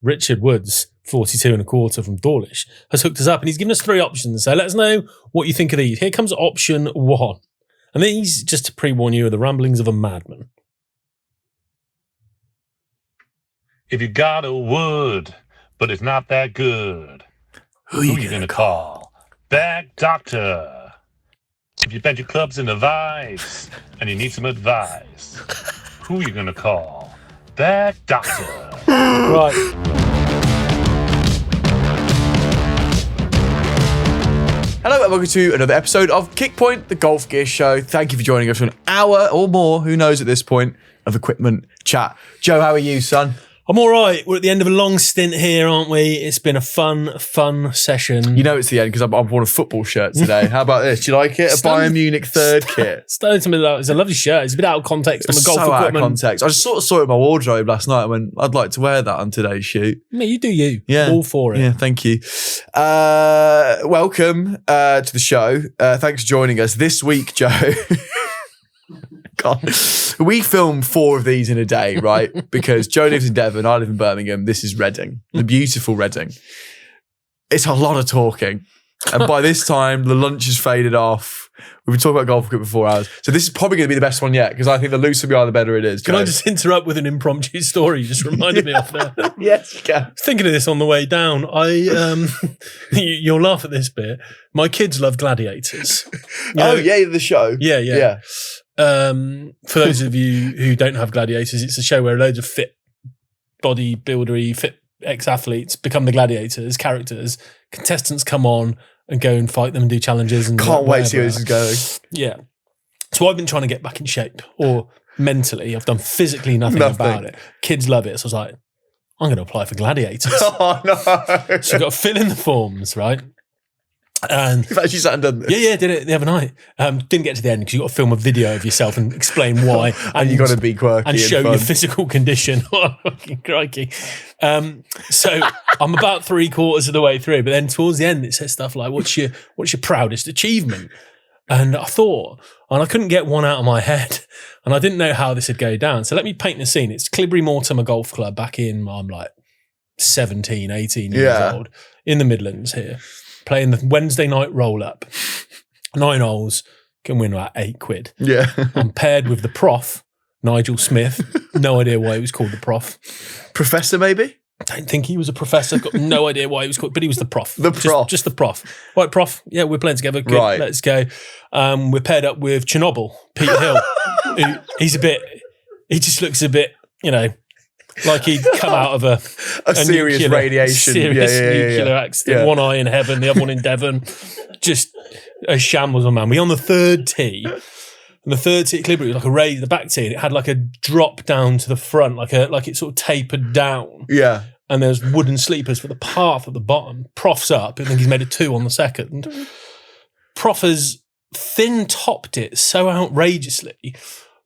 Richard Woods, 42 and a quarter from Dawlish, has hooked us up and he's given us 3 options. So let us know what you think of these. Here comes option 1. And these, just to pre-warn you, are the ramblings of a madman. If you got a wood, but it's not that good, Who you gonna call? Back doctor. If you bent your clubs in a vice and you need some advice, who you gonna call? Back doctor. Right. Hello and welcome to another episode of Kickpoint, the Golf Gear Show. Thank you for joining us for an hour or more, who knows at this point, of equipment chat. Joe, how are you, son? I'm all right. We're at the end of a long stint here, aren't we? It's been a fun session. You know it's the end because I've worn a football shirt today. How about this? Do you like it? A Bayern Munich third kit. It's a lovely shirt. It's a bit out of context on the golf so equipment. Out of context. I just sort of saw it in my wardrobe last night and went, I'd like to wear that on today's shoot. Yeah, you do you. Yeah. All for it. Yeah, thank you. Welcome to the show. Thanks for joining us this week, Joe. God. We film 4 of these in a day, right? Because Joe lives in Devon, I live in Birmingham. This is Reading, the beautiful Reading. It's a lot of talking. And by this time, the lunch has faded off. We've been talking about golf equipment for 4 hours. So this is probably going to be the best one yet, because I think the looser we are, the better it is. Can I just interrupt with an impromptu story? You just reminded me of that. Yes, you can. Thinking of this on the way down, you'll laugh at this bit. My kids love gladiators. The show. Yeah. For those of you who don't have gladiators, it's a show where loads of fit bodybuildery, fit ex-athletes become the gladiators, characters. Contestants come on and go and fight them and do challenges. And can't wait to see where this is going. Yeah. So I've been trying to get back in shape, or mentally. I've done physically nothing about it. Kids love it. So I was like, I'm going to apply for gladiators. Oh, no. So you've got to fill in the forms, right? And you've actually sat and done this? Yeah, did it the other night. Didn't get to the end because you've got to film a video of yourself and explain why. and you've got to be quirky and show your physical condition. Oh, fucking crikey. So I'm about 3/4 of the way through, but then towards the end it says stuff like, what's your proudest achievement? And I thought, and I couldn't get one out of my head, and I didn't know how this would go down. So let me paint the scene. It's Clibberry Mortimer Golf Club back in, I'm like 17, 18 years old, in the Midlands here. Playing the Wednesday night roll-up. 9 holes, can win about £8. Yeah. I'm paired with the prof, Nigel Smith. No idea why he was called the prof. Professor, maybe? I don't think he was a professor. Got no idea why he was called, but he was the prof. The prof. Just the prof. Right, prof. Yeah, we're playing together. Good, right. Let's go. We're paired up with Chernobyl, Pete Hill. He just looks a bit, like he'd come out of a serious nuclear, radiation. Nuclear accident. Yeah. One eye in heaven, the other one in Devon. Just a shambles of a man. We on the third tee. And the third tee at Clibberry was like a raise, the back tee, and it had like a drop down to the front, like it sort of tapered down. Yeah. And there's wooden sleepers for the path at the bottom. Prof's up. I think he's made a 2 on the second. Prof has thin topped it so outrageously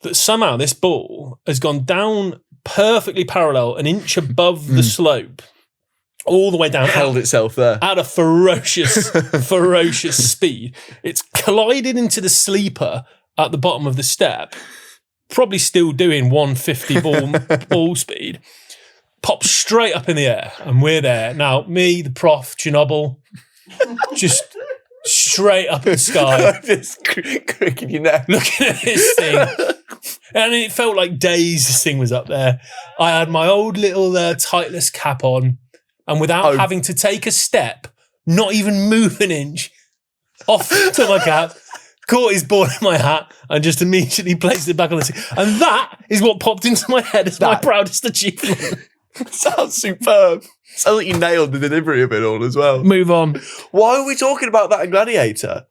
that somehow this ball has gone down perfectly parallel, an inch above the slope, all the way down. Held itself there. At a ferocious speed. It's collided into the sleeper at the bottom of the step, probably still doing 150 ball speed, pops straight up in the air, and we're there. Now, me, the prof, Chernobyl, just straight up in the sky. Just cricking your neck. Looking at this thing. And it felt like days this thing was up there. I had my old little tightless cap on, and without having to take a step, not even move an inch, off to my cap, caught his ball in my hat, and just immediately placed it back on the tee. And that is what popped into my head as my proudest achievement. Sounds superb. Sounds like you nailed the delivery of it all as well. Move on. Why are we talking about that in Gladiator?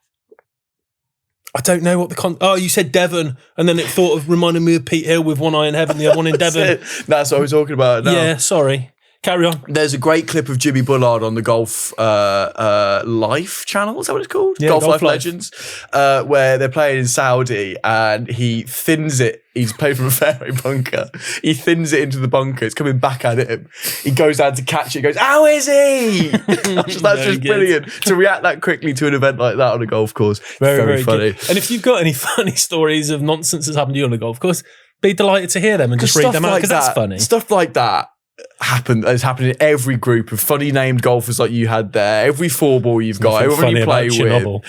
I don't know what you said Devon, and then it reminded me of Pete Hill with one eye in heaven, the other one in Devon. That's what we're talking about now. Yeah, sorry. Carry on. There's a great clip of Jimmy Bullard on the Golf Life channel. Is that what it's called? Yeah, Golf Life Legends, where they're playing in Saudi, and he thins it. He's playing from a fairway bunker. He thins it into the bunker. It's coming back at him. He goes down to catch it. He goes, "How is he?" That's just brilliant to react that quickly to an event like that on a golf course. Very funny. Good. And if you've got any funny stories of nonsense that's happened to you on a golf course, be delighted to hear them and just read them out, because that's funny. Stuff like that It's happened in every group of funny named golfers like you had there. Every 4-ball you've got, everyone you play with.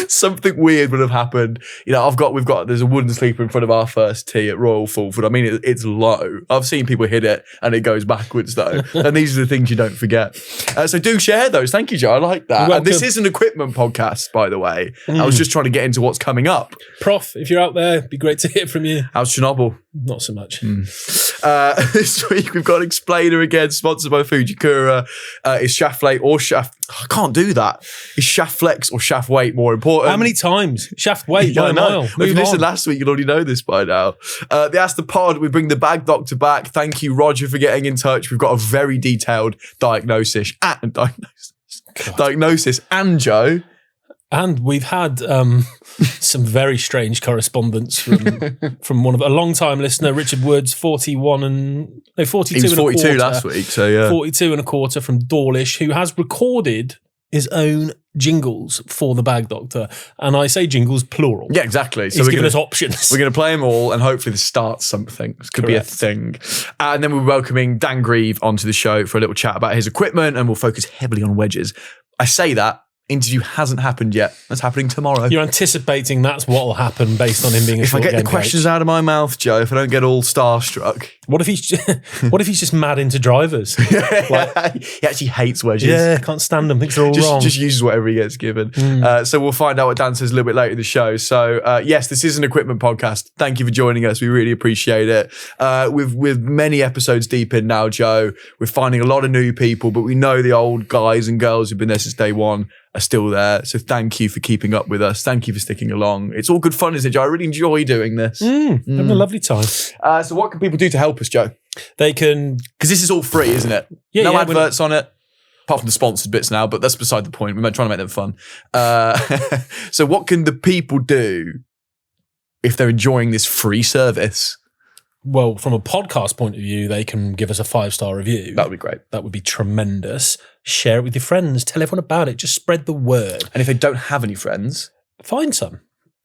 Something weird would have happened. There's a wooden sleeper in front of our first tee at Royal Fulford. I mean, it's low. I've seen people hit it and it goes backwards though. And these are the things you don't forget. So do share those. Thank you, Joe. I like that. And this is an equipment podcast, by the way. I was just trying to get into what's coming up. Prof, if you're out there, it'd be great to hear from you. How's Chernobyl? Not so much. This week we've got an explainer again, sponsored by Fujikura. Is shaft weight or shaft... I can't do that. Is shaft flex or shaft weight more important? How many times? Shaft weight by a mile. If you listened last week, you'll already know this by now. The Ask the Pod, we bring the bag doctor back. Thank you, Roger, for getting in touch. We've got a very detailed diagnosis. And Joe. And we've had some very strange correspondence from a long-time listener, Richard Woods, 42 and a quarter. He was 42 last week, so yeah. 42 and a quarter from Dawlish, who has recorded his own jingles for the Bag Doctor. And I say jingles plural. Yeah, exactly. So he's given us options. We're going to play them all and hopefully this starts something. This could be a thing. And then we're welcoming Dan Grieve onto the show for a little chat about his equipment, and we'll focus heavily on wedges. I say that. Interview hasn't happened yet. That's happening tomorrow. You're anticipating that's what will happen based on him being a If I short get the game questions coach. out of my mouth, Joe, if I don't get all starstruck. What if he's just mad into drivers? He actually hates wedges. Yeah, can't stand them. Thinks they're all wrong. Just uses whatever he gets given. So we'll find out what Dan says a little bit later in the show. So yes, this is an equipment podcast. Thank you for joining us. We really appreciate it. With many episodes deep in now, Joe, we're finding a lot of new people, but we know the old guys and girls who've been there since day one are still there. So thank you for keeping up with us. Thank you for sticking along. It's all good fun, isn't it, Joe? I really enjoy doing this. Having a lovely time. So what can people do to help us, Joe? They can... Because this is all free, isn't it? No adverts on it. Apart from the sponsored bits now, but that's beside the point. We're trying to make them fun. So what can the people do if they're enjoying this free service? Well, from a podcast point of view, they can give us a 5-star review. That would be great. That would be tremendous. Share it with your friends. Tell everyone about it. Just spread the word. And if they don't have any friends, find some.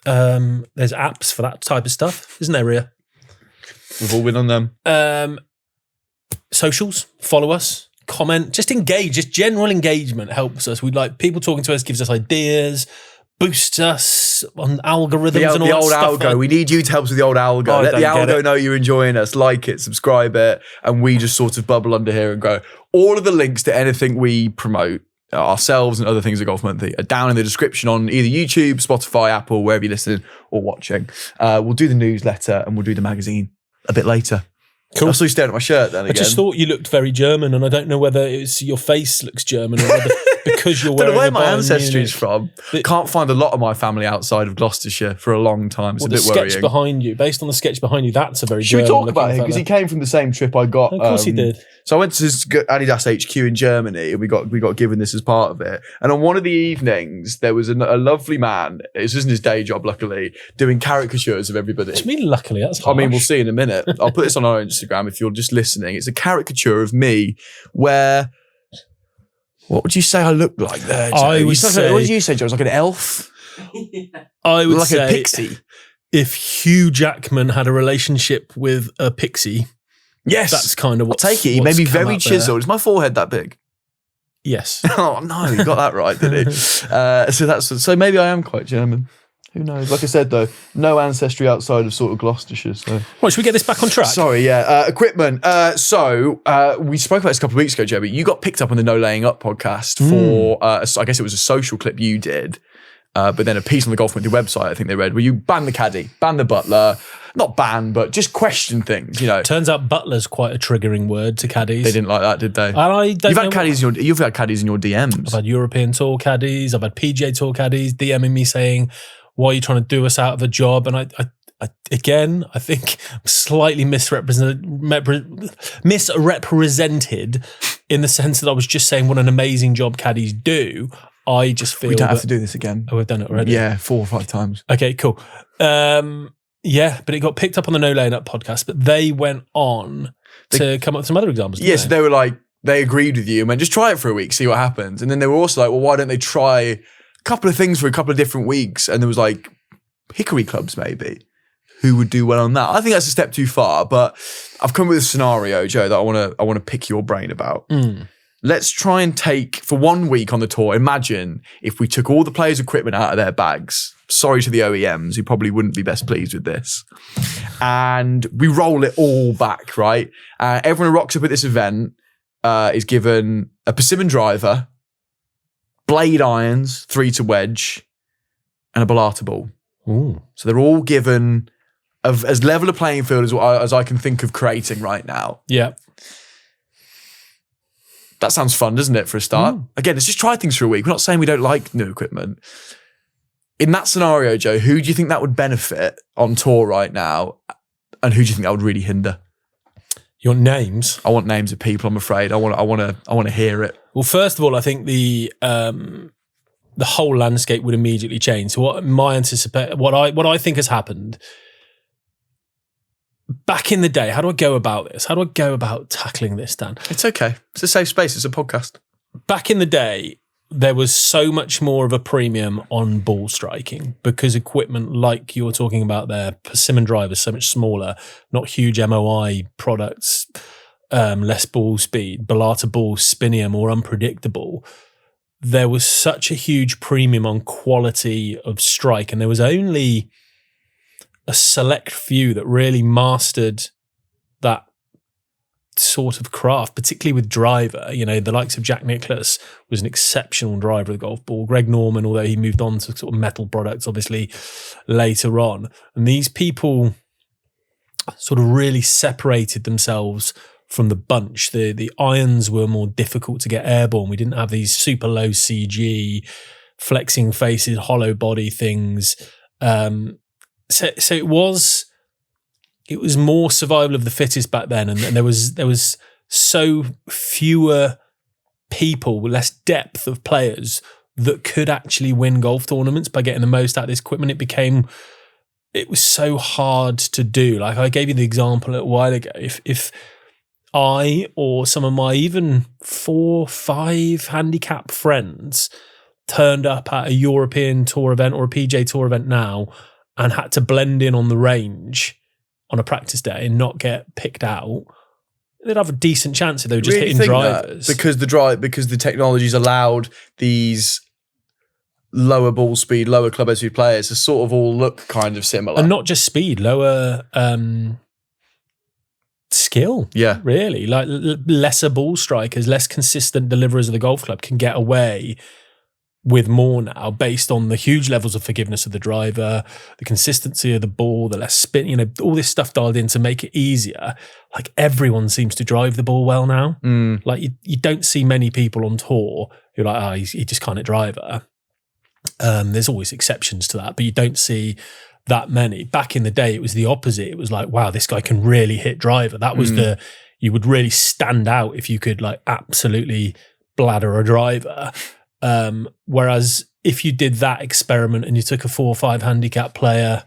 There's apps for that type of stuff, isn't there, Ria? We've all been on them. Socials, follow us, comment, just engage. Just general engagement helps us. We'd like people talking to us, gives us ideas, boosts us on algorithms and all the that old stuff. algo. We need you to help us with the old algo. Let the algo know you're enjoying us. Like it, subscribe it, and we just sort of bubble under here and go. All of the links to anything we promote, ourselves and other things at Golf Monthly, are down in the description on either YouTube, Spotify, Apple, wherever you're listening or watching. We'll do the newsletter and we'll do the magazine a bit later. Cool. I saw you staring at my shirt then again. I just thought you looked very German, and I don't know whether it's your face looks German or whether because you're wearing. I don't know where the my ancestry is Munich. from. Can't find a lot of my family outside of Gloucestershire for a long time. It's a bit worrying. The sketch behind you, based on the sketch behind you, that's a very Should German. we talk about him? Because he came from the same trip I got. Of course he did. So I went to Adidas HQ in Germany, and we got given this as part of it. And on one of the evenings, there was a lovely man. It wasn't his day job, luckily, doing caricatures of everybody. What do you mean, luckily? That's harsh. I mean, we'll see in a minute. I'll put this on our Instagram if you're just listening. It's a caricature of me where... What would you say I look like there, Joe? What did you say, Joe? I was like an elf? I would like say a pixie. If Hugh Jackman had a relationship with a pixie, yes, that's kind of what. I'll take it. He made me very chiseled. Is my forehead that big? Yes. Oh no, you got that right, did he? So maybe I am quite German. Who knows? Like I said, though, no ancestry outside of sort of Gloucestershire. So, right, should we get this back on track? Sorry, yeah. Equipment. So we spoke about this a couple of weeks ago, Joe, but you got picked up on the No Laying Up podcast for, I guess it was a social clip you did, but then a piece on the Golf Monthly website, I think they read, where you banned the caddy, banned the butler, not ban, but just question things, you know. Turns out butler's quite a triggering word to caddies. They didn't like that, did they? And I don't You've had caddies in your DMs. I've had European Tour caddies, I've had PGA Tour caddies DMing me saying, why are you trying to do us out of a job? And I think slightly misrepresented in the sense that I was just saying what an amazing job caddies do. I just feel we don't have to do this again. Oh, we've done it already? Yeah, 4 or 5 times. Okay, cool. Yeah, but it got picked up on the No Laying Up podcast, but they went on to come up with some other examples. Yes, they were like, they agreed with you and went, just try it for a week, see what happens. And then they were also like, well, why don't they try couple of things for a couple of different weeks, and there was like hickory clubs maybe. who would do well on that. I think that's a step too far, but I've come with a scenario, Joe, that I want to pick your brain about. Let's try and take, for 1 week on the tour, imagine if we took all the players' equipment out of their bags. Sorry to the OEMs, who probably wouldn't be best pleased with this. And we roll it all back, right? Everyone who rocks up at this event is given a persimmon driver, blade irons, 3 to wedge, and a balata ball. Ooh. So they're all given as level a playing field as I can think of creating right now. Yeah. That sounds fun, doesn't it, for a start? Again, let's just try things for a week. We're not saying we don't like new equipment. In that scenario, Joe, who do you think that would benefit on tour right now? And who do you think that would really hinder? You want names? I want names of people, I'm afraid. I want to hear it. Well, first of all, I think the whole landscape would immediately change. So what I think has happened back in the day, how do I go about this? How do I go about tackling this, Dan? It's okay. It's a safe space. It's a podcast. Back in the day, there was so much more of a premium on ball striking because equipment like you're talking about there, persimmon drivers, so much smaller, not huge MOI products, less ball speed, balata balls spinnier, more unpredictable. There was such a huge premium on quality of strike, and there was only a select few that really mastered that sort of craft, particularly with driver. You know, the likes of Jack Nicklaus was an exceptional driver of the golf ball. Greg Norman, although he moved on to sort of metal products, obviously later on. And these people sort of really separated themselves from the bunch. The irons were more difficult to get airborne. We didn't have these super low CG, flexing faces, hollow body things. So it was more survival of the fittest back then, and there was so fewer people, less depth of players that could actually win golf tournaments by getting the most out of this equipment. It was so hard to do. Like I gave you the example a while ago. If I or some of my even 4, 5 handicap friends turned up at a European Tour event or a PJ Tour event now and had to blend in on the range on a practice day and not get picked out, they'd have a decent chance if they were just hitting drivers. Because the technology's allowed these lower ball speed, lower club speed players to sort of all look kind of similar. And not just speed, lower skill. Yeah. Really. Like lesser ball strikers, less consistent deliverers of the golf club can get away with more now based on the huge levels of forgiveness of the driver, the consistency of the ball, the less spin, you know, all this stuff dialed in to make it easier. Like everyone seems to drive the ball well now. Like you don't see many people on tour who are like, he just can't hit driver. There's always exceptions to that, but you don't see that many. Back in the day, it was the opposite. It was like, wow, this guy can really hit driver. That was you would really stand out if you could like absolutely bladder a driver. Whereas if you did that experiment and you took a 4 or 5 handicap player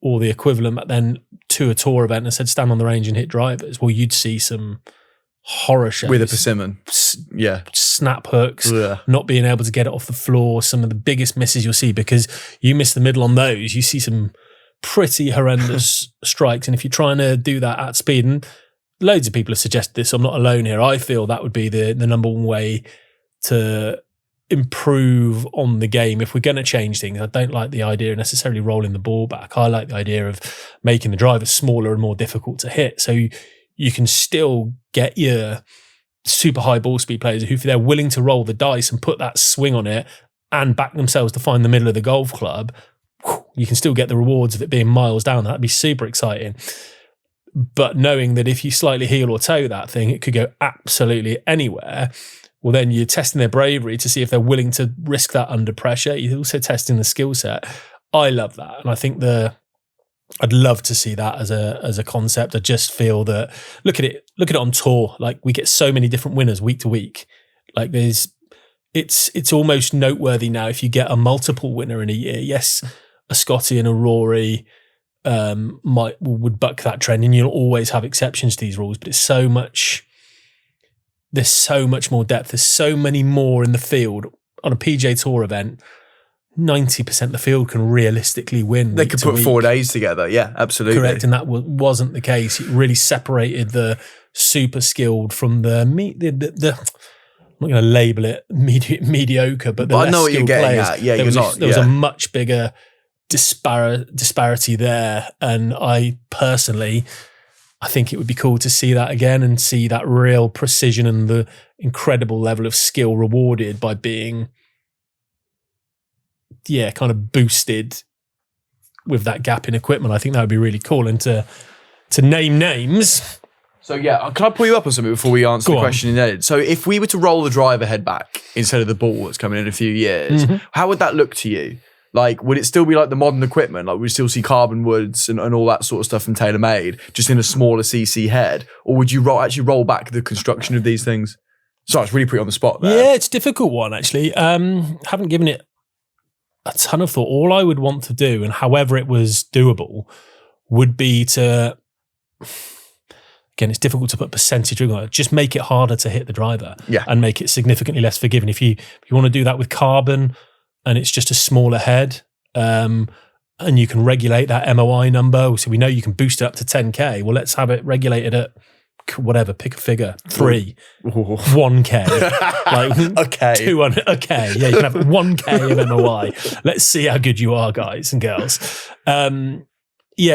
or the equivalent, but then to a tour event and said, stand on the range and hit drivers, well, you'd see some horror shows. With a persimmon. Yeah. Snap hooks, not being able to get it off the floor, some of the biggest misses you'll see because you miss the middle on those. You see some pretty horrendous strikes. And if you're trying to do that at speed, and loads of people have suggested this, so I'm not alone here, I feel that would be the number one way to improve on the game. If we're going to change things, I don't like the idea of necessarily rolling the ball back. I like the idea of making the drivers smaller and more difficult to hit. So you can still get your super high ball speed players who, if they're willing to roll the dice and put that swing on it and back themselves to find the middle of the golf club, you can still get the rewards of it being miles down. That'd be super exciting. But knowing that if you slightly heel or toe that thing, it could go absolutely anywhere. Well, then you're testing their bravery to see if they're willing to risk that under pressure. You're also testing the skill set. I love that. And I think I'd love to see that as a concept. I just feel that look at it on tour. Like we get so many different winners week to week. Like it's almost noteworthy now if you get a multiple winner in a year. Yes, a Scotty and a Rory would buck that trend, and you'll always have exceptions to these rules, but there's so much more depth. There's so many more in the field on a PJ Tour event. 90% of the field can realistically win. They could put 4 days together. Yeah, absolutely. Correct. And that wasn't the case. It really separated the super skilled from the I'm not going to label it mediocre, but the less I know what you're skilled getting players. at. Yeah, there was a much bigger disparity there. And I think it would be cool to see that again and see that real precision and the incredible level of skill rewarded by being kind of boosted with that gap in equipment. I think that would be really cool. And to name names. So can I pull you up on something before we answer the question in edit? So if we were to roll the driver head back instead of the ball that's coming in a few years, how would that look to you? Like, would it still be like the modern equipment? Like, we'd still see carbon woods and all that sort of stuff from TaylorMade, just in a smaller CC head? Or would you actually roll back the construction of these things? Sorry, it's really put you on the spot there. Yeah, it's a difficult one, actually. Haven't given it a ton of thought. All I would want to do, and however it was doable, would be to... Again, it's difficult to put percentage on it. Just make it harder to hit the driver and make it significantly less forgiving. If you want to do that with carbon and it's just a smaller head and you can regulate that MOI number, so we know you can boost it up to 10K. Well, let's have it regulated at whatever, pick a figure, 3, 1K, like okay, 200, okay, yeah, you can have 1K of MOI. Let's see how good you are, guys and girls.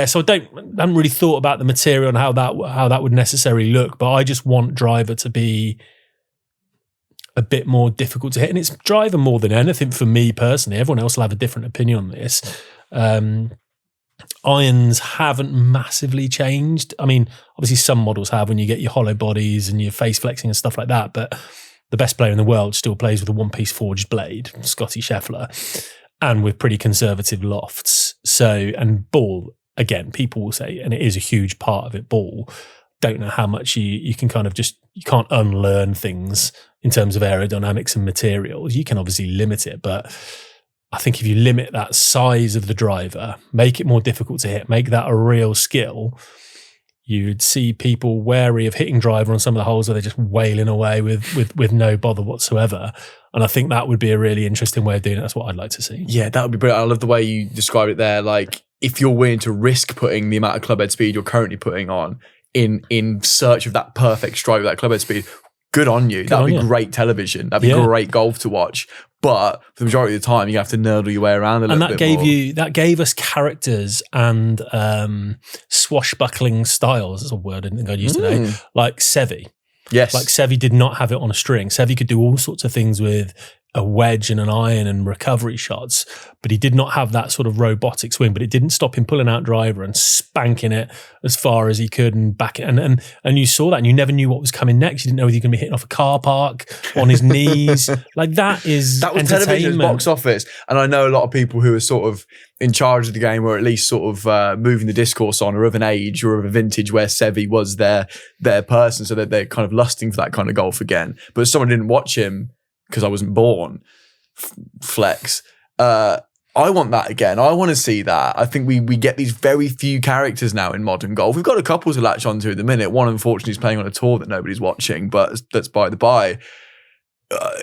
So I haven't really thought about the material and how that would necessarily look, but I just want driver to be a bit more difficult to hit, and it's driver more than anything for me personally. Everyone else will have a different opinion on this. Irons haven't massively changed. I mean, obviously some models have when you get your hollow bodies and your face flexing and stuff like that, but the best player in the world still plays with a one-piece forged blade, Scotty Scheffler, and with pretty conservative lofts. So, and ball, again, people will say, and it is a huge part of it, ball, don't know how much you can kind of just, you can't unlearn things in terms of aerodynamics and materials. You can obviously limit it, but I think if you limit that size of the driver, make it more difficult to hit, make that a real skill, you'd see people wary of hitting driver on some of the holes where they're just wailing away with no bother whatsoever. And I think that would be a really interesting way of doing it. That's what I'd like to see. Yeah, that would be brilliant. I love the way you described it there. Like, if you're willing to risk putting the amount of clubhead speed you're currently putting on in search of that perfect strike with that clubhead speed, good on you. That'd be great television. That'd be great golf to watch. But for the majority of the time, you have to nerdle your way around a little bit more. That gave us characters and swashbuckling styles. That's a word I didn't think I'd use today. Like Seve. Yes. Like Seve did not have it on a string. Seve could do all sorts of things with a wedge and an iron and recovery shots, but he did not have that sort of robotic swing. But it didn't stop him pulling out driver and spanking it as far as he could and back it. And you saw that, and you never knew what was coming next. You didn't know whether you're going to be hitting off a car park on his knees. Like that was television's box office. And I know a lot of people who are sort of in charge of the game, or at least sort of moving the discourse on, or of an age or of a vintage where Seve was their person, so that they're kind of lusting for that kind of golf again. But if someone didn't watch him because I wasn't born, flex. I want that again. I want to see that. I think we get these very few characters now in modern golf. We've got a couple to latch onto at the minute. One, unfortunately, is playing on a tour that nobody's watching, but that's by the by.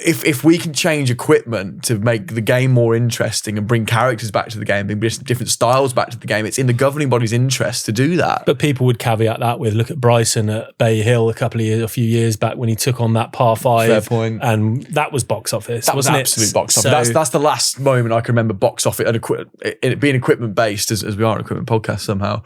If we can change equipment to make the game more interesting and bring characters back to the game, bring different styles back to the game, it's in the governing body's interest to do that. But people would caveat that with, look at Bryson at Bay Hill a few years back when he took on that par 5. Fair point. And that was box office, that wasn't was absolute box office. That's the last moment I can remember box office and it being equipment based, as we are an equipment podcast somehow.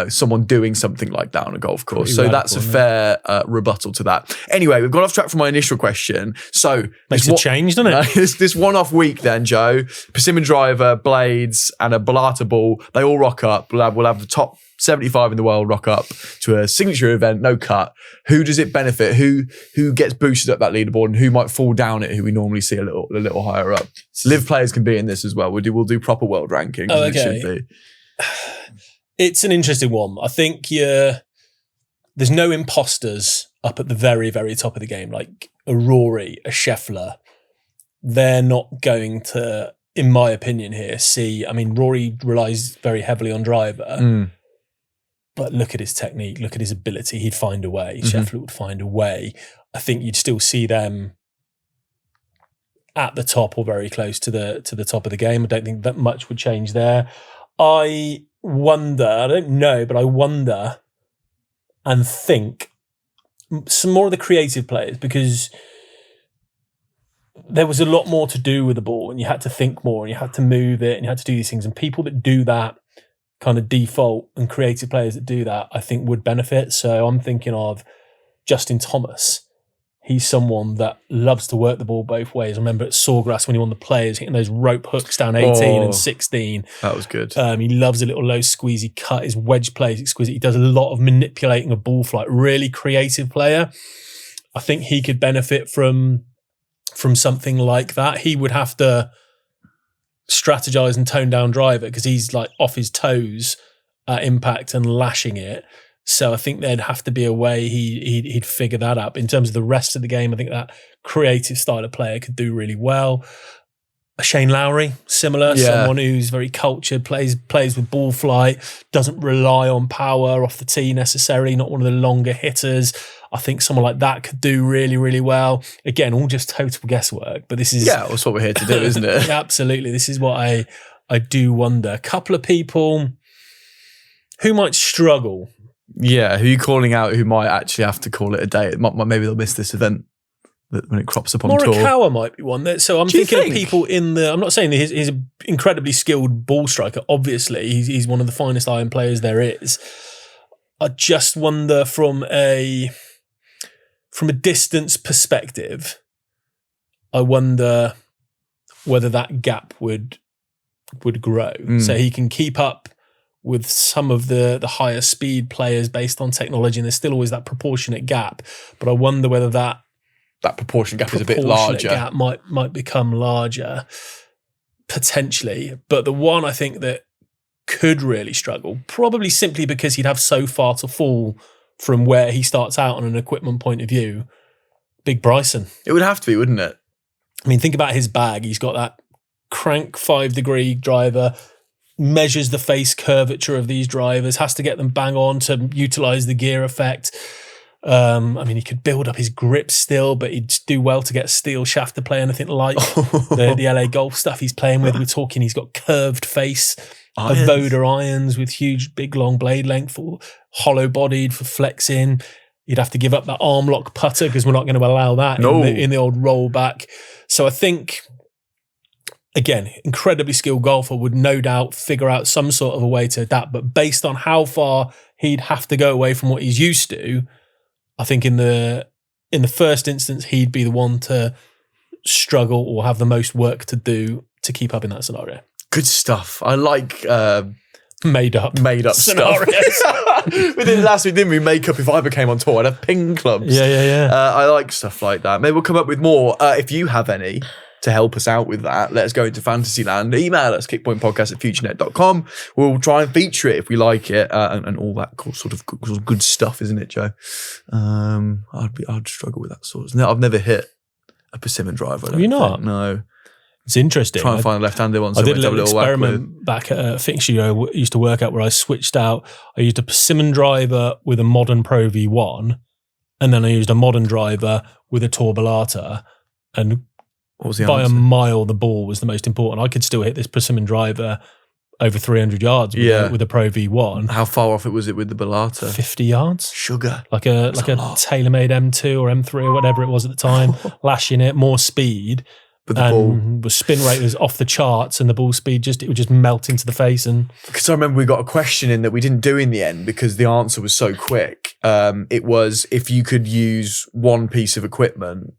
Someone doing something like that on a golf course. So that's a fair rebuttal to that. Anyway, we've gone off track from my initial question. So makes it change, doesn't it? This one-off week then, Joe, persimmon driver, blades, and a Balata ball, they all rock up. We'll have the top 75 in the world rock up to a signature event, no cut. Who does it benefit? Who gets boosted up that leaderboard, and who might fall down it, who we normally see a little higher up? Live players can be in this as well. We'll do proper world rankings. Oh, okay. It should be. It's an interesting one. I think there's no imposters up at the very, very top of the game, like a Rory, a Scheffler. They're not going to, in my opinion here, Rory relies very heavily on driver, but look at his technique, look at his ability. He'd find a way. Scheffler would find a way. I think you'd still see them at the top or very close to the top of the game. I don't think that much would change there. I don't know, but I wonder and think some more of the creative players, because there was a lot more to do with the ball and you had to think more and you had to move it and you had to do these things. And people that do that kind of default and creative players that do that, I think would benefit. So I'm thinking of Justin Thomas. He's someone that loves to work the ball both ways. I remember at Sawgrass when he won the Players, hitting those rope hooks down 18 and 16. That was good. He loves a little low squeezy cut. His wedge play is exquisite. He does a lot of manipulating of ball flight. Really creative player. I think he could benefit from something like that. He would have to strategize and tone down driver because he's like off his toes at impact and lashing it. So I think there'd have to be a way he'd figure that out. In terms of the rest of the game, I think that creative style of player could do really well. A Shane Lowry, similar, someone who's very cultured, plays with ball flight, doesn't rely on power off the tee necessarily, not one of the longer hitters. I think someone like that could do really, really well. Again, all just total guesswork, but this is... Yeah, that's what we're here to do, isn't it? Absolutely. This is what I do wonder. A couple of people who might struggle. Yeah, who are you calling out who might actually have to call it a day? Maybe they'll miss this event when it crops up on tour. Morikawa might be one. So I'm thinking of people in the... I'm not saying that he's an incredibly skilled ball striker. Obviously, he's one of the finest iron players there is. I just wonder from a distance perspective, I wonder whether that gap would grow. So he can keep up with some of the higher speed players based on technology, and there's still always that proportionate gap. But I wonder whether that proportionate gap is a bit larger. Gap might become larger, potentially. But the one I think that could really struggle, probably simply because he'd have so far to fall from where he starts out on an equipment point of view, Big Bryson. It would have to be, wouldn't it? I mean, think about his bag. He's got that crank 5-degree driver, measures the face curvature of these drivers, has to get them bang on to utilize the gear effect. I mean, he could build up his grip still, but he'd do well to get steel shaft to play anything like the LA Golf stuff he's playing with. We're talking he's got curved face, Voda irons with huge, big, long blade length, hollow bodied for flexing. You'd have to give up that arm lock putter because we're not going to allow that in the old rollback. So I think, again, incredibly skilled golfer would no doubt figure out some sort of a way to adapt. But based on how far he'd have to go away from what he's used to, I think in the first instance, he'd be the one to struggle or have the most work to do to keep up in that scenario. Good stuff. I like made up scenarios. We did last week, didn't we? Make up if I became on tour. I'd have ping clubs. Yeah. I like stuff like that. Maybe we'll come up with more. If you have any to help us out with that, let us go into Fantasyland. Email us, kickpointpodcast@futurenet.com. We'll try and feature it if we like it, and all that sort of good stuff, isn't it, Joe? I'd struggle with that sort of. I've never hit a persimmon driver. Have you not? No. It's interesting. Try and find a left-handed one. I did a little experiment back at a fixture I used to work at where I switched out. I used a persimmon driver with a modern Pro V1, and then I used a modern driver with a Torbellata, and what was the by answer? a mile the ball was the most important. I could still hit this persimmon driver over 300 yards with a Pro V1. How far off was it with the Bellata? 50 yards. Sugar. Like a tailor-made M2 or M3 or whatever it was at the time, lashing it, more speed. But the ball, the spin rate was off the charts, and the ball speed would just melt into the face. And because I remember we got a question in that we didn't do in the end because the answer was so quick. It was if you could use one piece of equipment.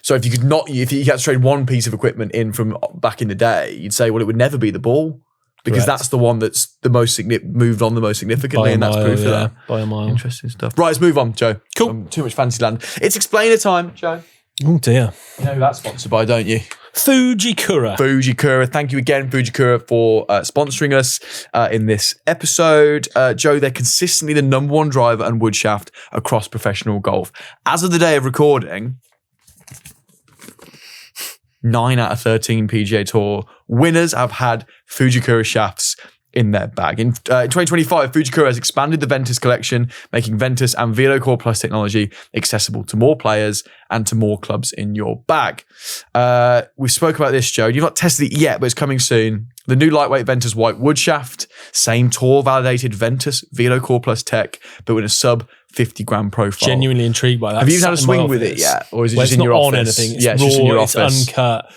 So if you had to trade one piece of equipment in from back in the day, you'd say, well, it would never be the ball because that's the one that's the most moved on the most significantly, and that's proof of that. By a mile. Interesting stuff. Right, let's move on, Joe. Cool. Too much Fantasyland. It's explainer time, Joe. Oh dear. You know who that's sponsored by, don't you? Fujikura. Thank you again, Fujikura, for sponsoring us in this episode. Joe, they're consistently the number one driver and wood shaft across professional golf. As of the day of recording, 9 out of 13 PGA Tour winners have had Fujikura shafts in their bag. In 2025, Fujikura has expanded the Ventus collection, making Ventus and VeloCore Plus technology accessible to more players and to more clubs in your bag. We spoke about this, Joe. You've not tested it yet, but it's coming soon. The new lightweight Ventus white wood shaft, same Tor validated Ventus VeloCore Plus tech, but with a sub 50 gram profile. Genuinely intrigued by that. Have you even had a swing with it yet? Or is it well, just in your office? It's not on anything. It's yeah, raw, just in your it's office. uncut.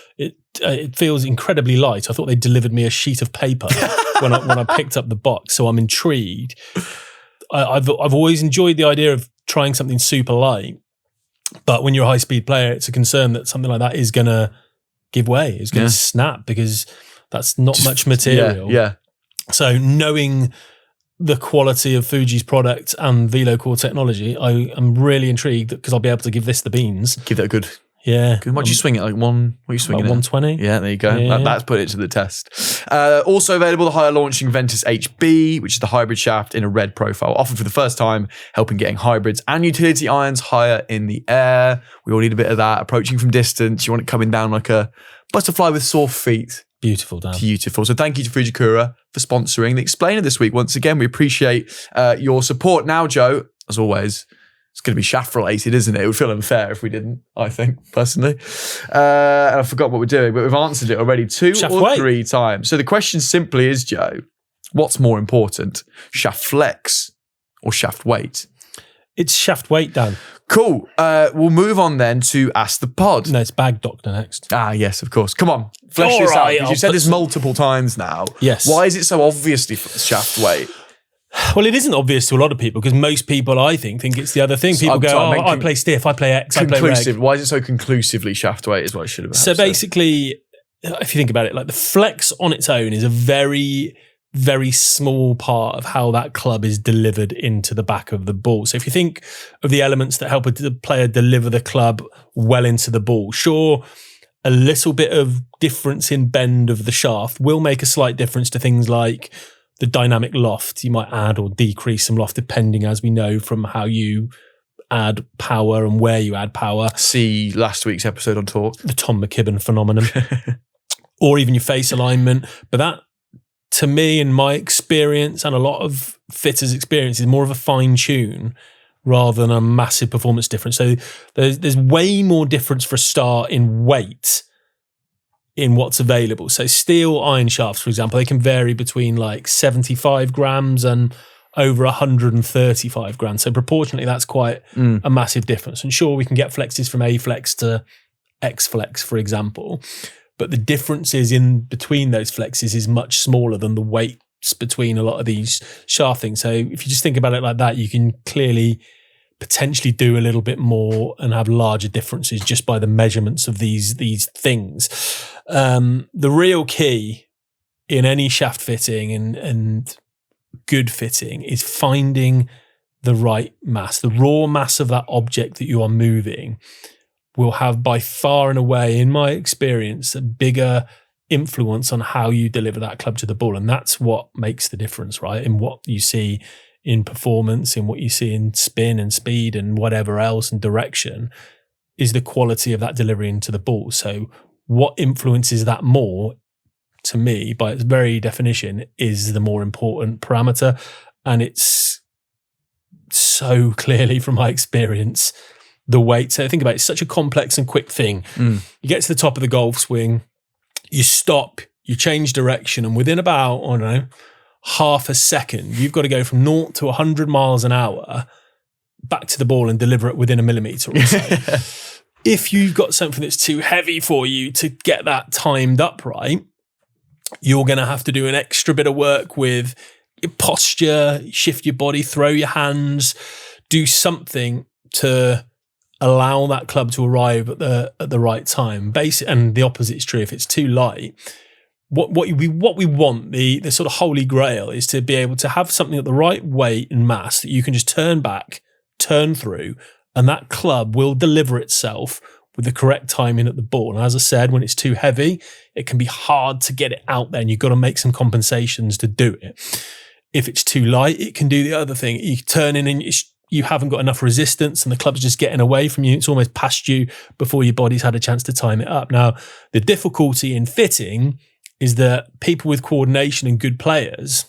It feels incredibly light. I thought they delivered me a sheet of paper when I picked up the box, so I'm intrigued. I've always enjoyed the idea of trying something super light, but when you're a high-speed player, it's a concern that something like that is going to give way, is going to snap, because that's not much material. Yeah. So knowing the quality of Fuji's product and VeloCore technology, I am really intrigued because I'll be able to give this the beans. Give that a good. Yeah. What do you swing it? Like what are you swinging About at? 120. Yeah, there you go. Yeah. That's put it to the test. Also available, the higher launching Ventus HB, which is the hybrid shaft in a red profile, offered for the first time, helping getting hybrids and utility irons higher in the air. We all need a bit of that. Approaching from distance, you want it coming down like a butterfly with sore feet. Beautiful, Dan. Beautiful. So thank you to Fujikura for sponsoring the Explainer this week. Once again, we appreciate your support. Now, Joe, as always, it's going to be shaft related, isn't it? It would feel unfair if we didn't, I think, personally. And I forgot what we're doing, but we've answered it already two Shaft or weight. three times. So the question simply is, Joe, what's more important, shaft flex or shaft weight? It's shaft weight, Dan. Cool. We'll move on then to Ask the Pod. No, it's bag doctor next. Ah, yes, of course. Come on, flesh All this out. right, Because I'll you've said put this some- multiple times now. Yes. Why is it so obviously shaft weight? Well, it isn't obvious to a lot of people because most people, I think it's the other thing. People go, I play stiff, I play X, I play Conclusive. reg. Why is it so conclusively shaft weight is what I should have So basically, if you think about it, like the flex on its own is a very, very small part of how that club is delivered into the back of the ball. So if you think of the elements that help a player deliver the club well into the ball, sure, a little bit of difference in bend of the shaft will make a slight difference to things like the dynamic loft. You might add or decrease some loft depending, as we know, from how you add power and where you add power. See last week's episode on Talk. The Tom McKibben phenomenon. Or even your face alignment. But that, to me, in my experience and a lot of fitters' experience, is more of a fine tune rather than a massive performance difference. So there's way more difference for a start in weight in what's available. So steel iron shafts, for example, they can vary between like 75 grams and over 135 grams. So proportionately, that's quite a massive difference. And sure, we can get flexes from A flex to X flex, for example. But the differences in between those flexes is much smaller than the weights between a lot of these shaft things. So if you just think about it like that, you can clearly potentially do a little bit more and have larger differences just by the measurements of these things. The real key in any shaft fitting and good fitting is finding the right mass. The raw mass of that object that you are moving will have by far and away, in my experience, a bigger influence on how you deliver that club to the ball. And that's what makes the difference, right? In what you see in performance, in what you see in spin and speed and whatever else and direction, is the quality of that delivery into the ball. So what influences that more, to me, by its very definition, is the more important parameter. And it's so clearly, from my experience, the weight. So think about it, it's such a complex and quick thing. You get to the top of the golf swing, you stop, you change direction, and within about, I don't know, half a second, you've got to go from 0 to 100 miles an hour back to the ball and deliver it within a millimetre or so. If you've got something that's too heavy for you to get that timed up right, you're going to have to do an extra bit of work with your posture, shift your body, throw your hands, do something to allow that club to arrive at the right time. And the opposite is true. If it's too light, what we want, the sort of holy grail, is to be able to have something at the right weight and mass that you can just turn back, turn through, and that club will deliver itself with the correct timing at the ball. And as I said, when it's too heavy, it can be hard to get it out there, and you've got to make some compensations to do it. If it's too light, it can do the other thing. You turn in and you haven't got enough resistance and the club's just getting away from you. It's almost past you before your body's had a chance to time it up. Now, the difficulty in fitting is that people with coordination and good players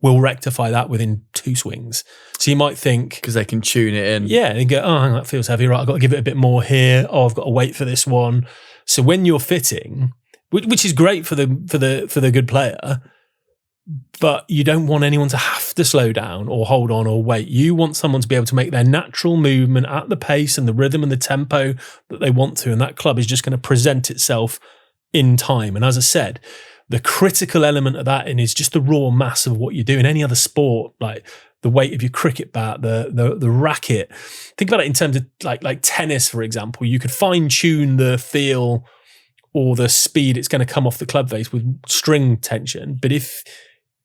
will rectify that within 2 swings. So you might think, because they can tune it in. yeah, and go, oh, hang on, that feels heavy. Right, I've got to give it a bit more here. Oh, I've got to wait for this one. So when you're fitting, which is great for the good player, but you don't want anyone to have to slow down or hold on or wait. You want someone to be able to make their natural movement at the pace and the rhythm and the tempo that they want to, and that club is just going to present itself in time. And as I said, the critical element of that is just the raw mass of what you do in any other sport, like the weight of your cricket bat, the racket. Think about it in terms of like tennis, for example. You could fine tune the feel or the speed it's going to come off the club face with string tension, but if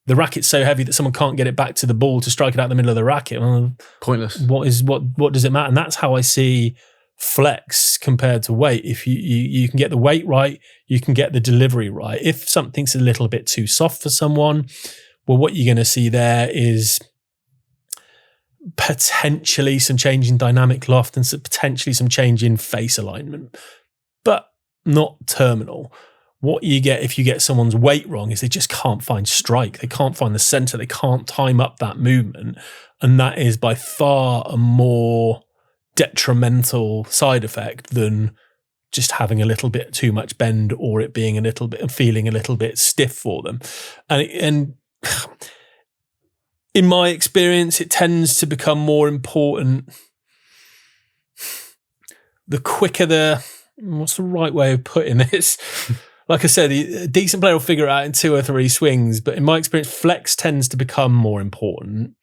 the racket's so heavy that someone can't get it back to the ball to strike it out the middle of the racket, well, pointless. What does it matter? And that's how I see flex compared to weight. If you can get the weight right, you can get the delivery right. If something's a little bit too soft for someone, well, what you're going to see there is potentially some change in dynamic loft and potentially some change in face alignment, but not terminal. What you get if you get someone's weight wrong is they just can't find strike. They can't find the center. They can't time up that movement. And that is by far a more detrimental side effect than just having a little bit too much bend or it being a little bit, feeling a little bit stiff for them. And in my experience, it tends to become more important the quicker what's the right way of putting this? Like I said, a decent player will figure it out in 2 or 3 swings, but in my experience, flex tends to become more important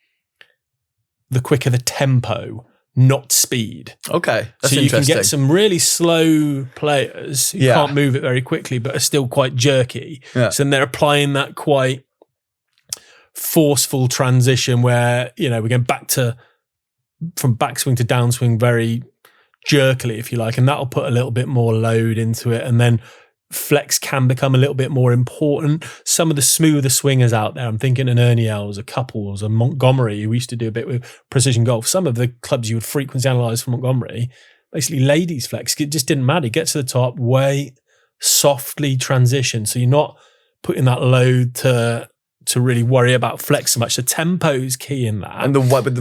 the quicker the tempo, not speed. Okay, that's so you interesting. can get some really slow players who can't move it very quickly, but are still quite jerky. Yeah. So then they're applying that quite forceful transition where, we're going from backswing to downswing very jerkily, if you like, and that'll put a little bit more load into it. And then flex can become a little bit more important. Some of the smoother swingers out there, I'm thinking an Ernie Els, a Couples, a Montgomery, who used to do a bit with precision golf. Some of the clubs you would frequently analyse for Montgomery, basically ladies flex. It just didn't matter. Get to the top, wait, softly transition. So you're not putting that load to really worry about flex so much. The tempo's key in that. And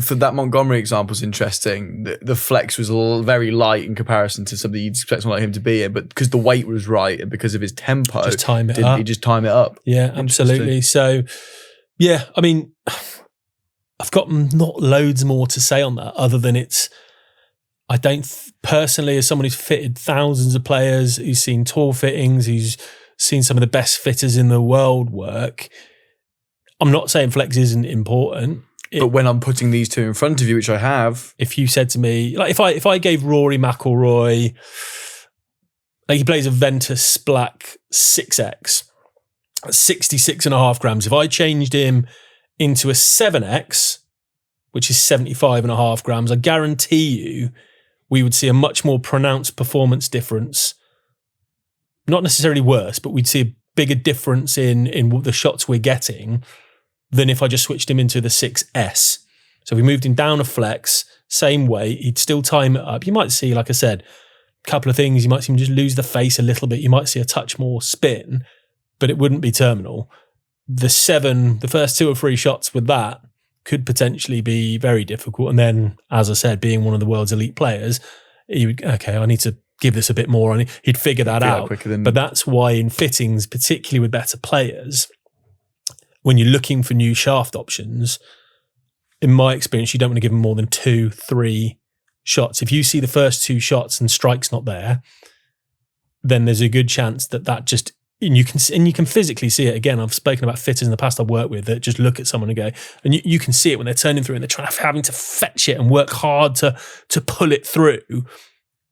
for that Montgomery example is interesting. The flex was very light in comparison to something you'd expect someone like him to be in, but because the weight was right and because of his tempo, just time it up. He just time it up. Yeah, absolutely. So, yeah, I mean, I've got not loads more to say on that other than I don't personally, as someone who's fitted thousands of players, who's seen tour fittings, who's seen some of the best fitters in the world work, I'm not saying flex isn't important. But when I'm putting these two in front of you, which I have, if you said to me, like if I gave Rory McIlroy, like he plays a Ventus Black 6X, 66.5 grams. If I changed him into a 7X, which is 75.5 grams, I guarantee you we would see a much more pronounced performance difference. Not necessarily worse, but we'd see a bigger difference in the shots we're getting than if I just switched him into the 6S. So if we moved him down a flex, same weight, he'd still time it up. You might see, like I said, a couple of things. You might see him just lose the face a little bit. You might see a touch more spin, but it wouldn't be terminal. The first 2 or 3 shots with that could potentially be very difficult. And then, as I said, being one of the world's elite players, I need to give this a bit more. He'd figure that out. But that's why in fittings, particularly with better players, when you're looking for new shaft options, in my experience, you don't want to give them more than 2, 3 shots. If you see the first 2 shots and strike's not there, then there's a good chance that just, and you can physically see it. Again, I've spoken about fitters in the past I've worked with that just look at someone and go, and you can see it when they're turning through and they're having to fetch it and work hard to pull it through.